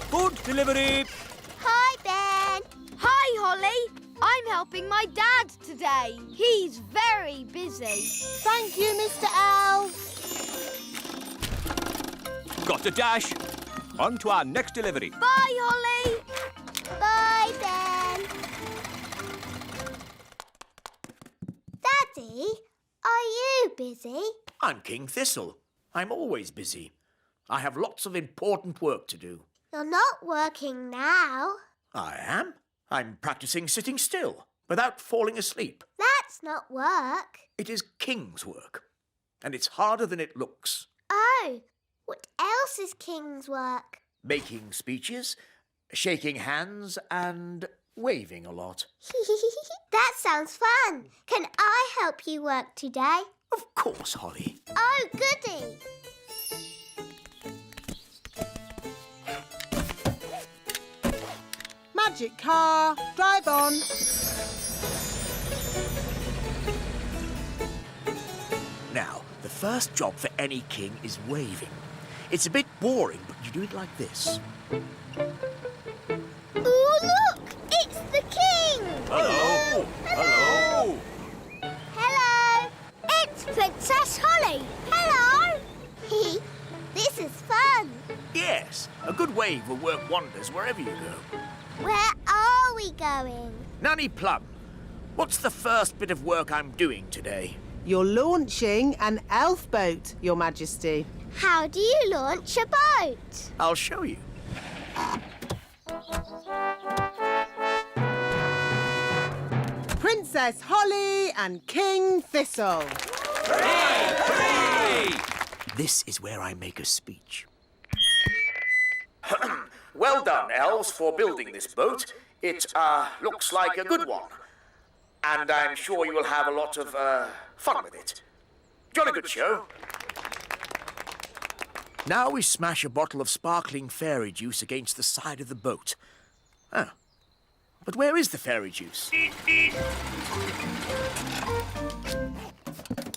Food delivery. Hi, Ben. Hi, Holly. I'm helping my dad today. He's very busy. Thank you, Mr. Elf. Got to dash. On to our next delivery. Bye, Holly. Bye, Ben. Daddy, are you busy? I'm King Thistle. I'm always busy. I have lots of important work to do. You're not working now. I am. I'm practicing sitting still without falling asleep. That's not work. It is King's work, and it's harder than it looks. Oh, what else is King's work? Making speeches, shaking hands, and waving a lot. That sounds fun. Can I help you work today? Of course, Holly. Oh, goody. Magic car, drive on. Now, the first job for any king is waving. It's a bit boring, but you do it like this. Ooh, look! It's the King! Hello. Hello. Hello! It's Princess Holly! Hello! This is fun! Yes, a good wave will work wonders wherever you go. Where are we going? Nanny Plum, what's the first bit of work I'm doing today? You're launching an elf boat, Your Majesty. How do you launch a boat? I'll show you. Princess Holly and King Thistle. Hooray! This is where I make a speech. Well done, elves, for building this boat. It, looks like a good one. And I'm sure you will have a lot of, fun with it. Jolly good show. Now we smash a bottle of sparkling fairy juice against the side of the boat. Oh. But where is the fairy juice?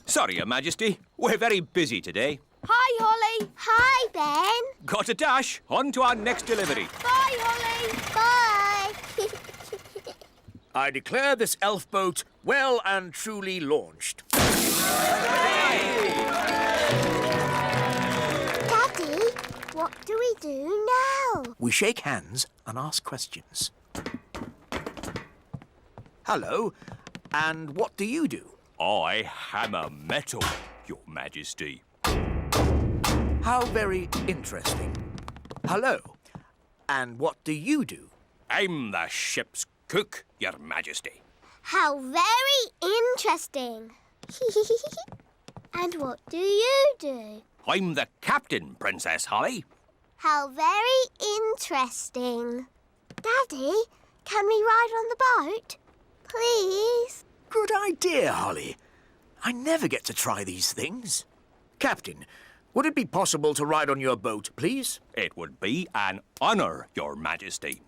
Sorry, Your Majesty. We're very busy today. Hi, Holly. Hi, Ben. Got to dash. On to our next delivery. Bye, Holly. Bye. I declare this elf boat well and truly launched. Daddy, what do we do now? We shake hands and ask questions. Hello, and what do you do? I hammer metal, Your Majesty. How very interesting. Hello, and what do you do? I'm the ship's cook, Your Majesty. How very interesting. And what do you do? I'm the captain, Princess Holly. How very interesting. Daddy, can we ride on the boat? Please? Good idea, Holly. I never get to try these things. Captain, would it be possible to ride on your boat, please? It would be an honour, Your Majesty.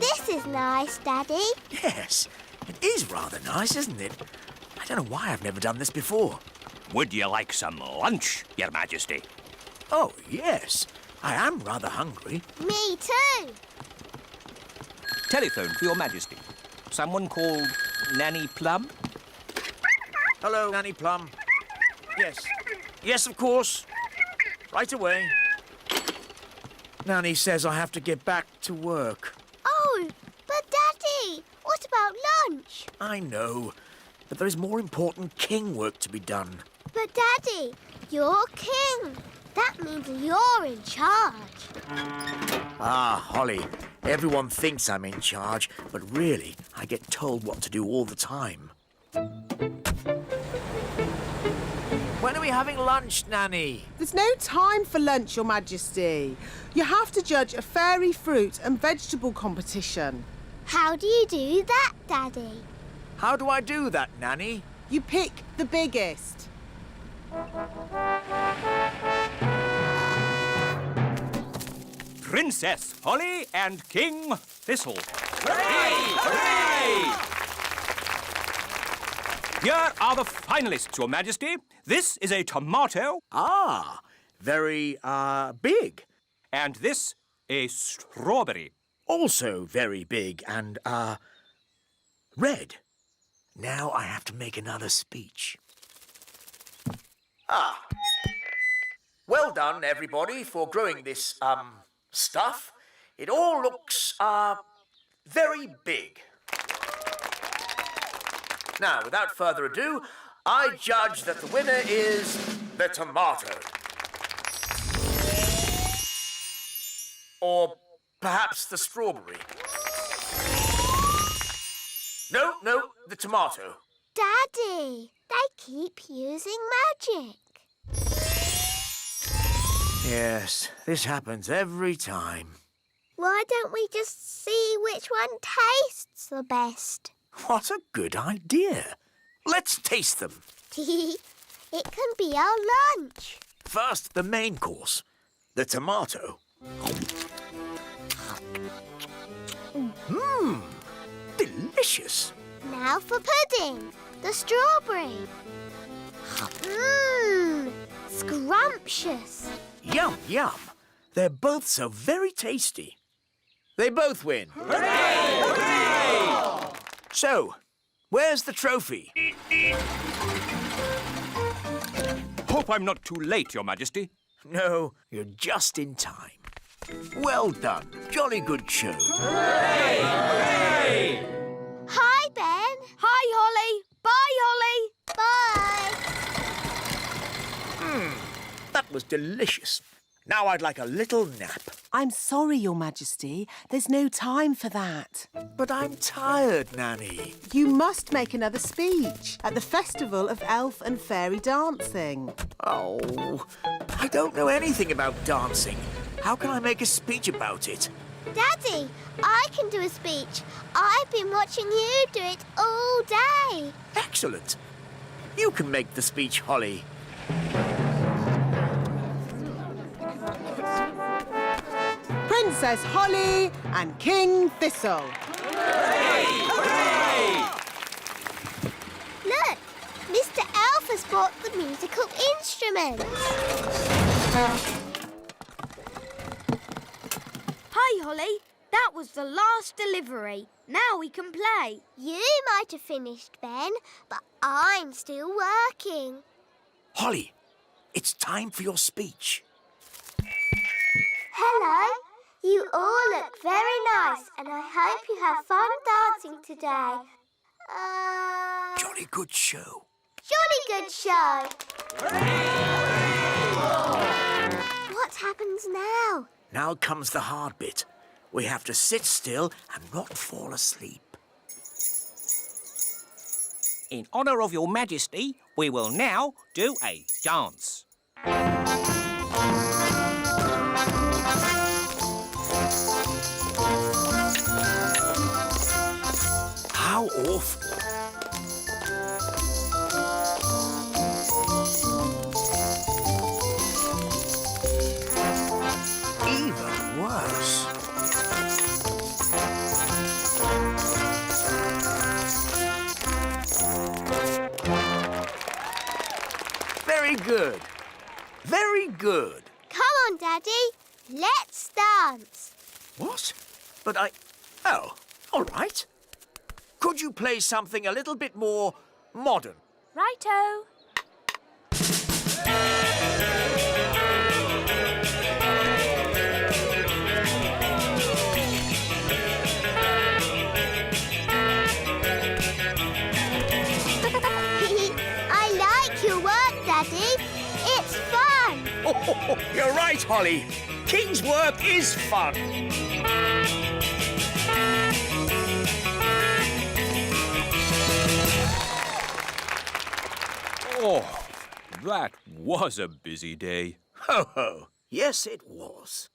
This is nice, Daddy. Yes, it is rather nice, isn't it? I don't know why I've never done this before. Would you like some lunch, Your Majesty? Oh, yes. I am rather hungry. Me too. Telephone for Your Majesty. Someone called Nanny Plum? Hello, Nanny Plum. Yes. Yes, of course. Right away. Nanny says I have to get back to work. Oh, but Daddy, what about lunch? I know, but there is more important king work to be done. But Daddy, you're king. That means you're in charge. Ah, Holly, everyone thinks I'm in charge, but really, I get told what to do all the time. When are we having lunch, Nanny? There's no time for lunch, Your Majesty. You have to judge a fairy fruit and vegetable competition. How do you do that, Daddy? How do I do that, Nanny? You pick the biggest. Princess Holly and King Thistle. Hooray! Hooray! Here are the finalists, Your Majesty. This is a tomato. Ah, very, big. And this, a strawberry. Also very big and, red. Now I have to make another speech. Ah. Well done, everybody, for growing this, stuff. It all looks, very big. Now, without further ado, I judge that the winner is the tomato. Or perhaps the strawberry. No, the tomato. Daddy, they keep using magic. Yes, this happens every time. Why don't we just see which one tastes the best? What a good idea. Let's taste them. It can be our lunch. First, the main course, the tomato. Mmm, delicious. Now for pudding, the strawberry. Mmm, scrumptious. Yum, yum. They're both so very tasty. They both win. Hooray! Hooray! So, where's the trophy? Hope I'm not too late, Your Majesty. No, you're just in time. Well done. Jolly good show. Hooray! Hooray! Hi, Ben. Hi, Holly. Bye, Holly. Bye. That was delicious. Now I'd like a little nap. I'm sorry, Your Majesty. There's no time for that. But I'm tired, Nanny. You must make another speech at the Festival of Elf and Fairy Dancing. Oh, I don't know anything about dancing. How can I make a speech about it? Daddy, I can do a speech. I've been watching you do it all day. Excellent. You can make the speech, Holly. Princess Holly and King Thistle. Hooray! Hooray! Look, Mr. Elf has brought the musical instruments. Hi, Holly. That was the last delivery. Now we can play. You might have finished, Ben, but I'm still working. Holly, it's time for your speech. Hello. You all look very nice, and I hope you have fun dancing today. Jolly good show. Jolly good show. What happens now? Now comes the hard bit. We have to sit still and not fall asleep. In honour of Your Majesty, we will now do a dance. How awful. Even worse. Very good. Very good. Come on, Daddy. Let's dance. What? But Oh, all right. Could you play something a little bit more modern? Righto. You're right, Holly. King's work is fun. Oh, that was a busy day. Ho, ho. Yes, it was.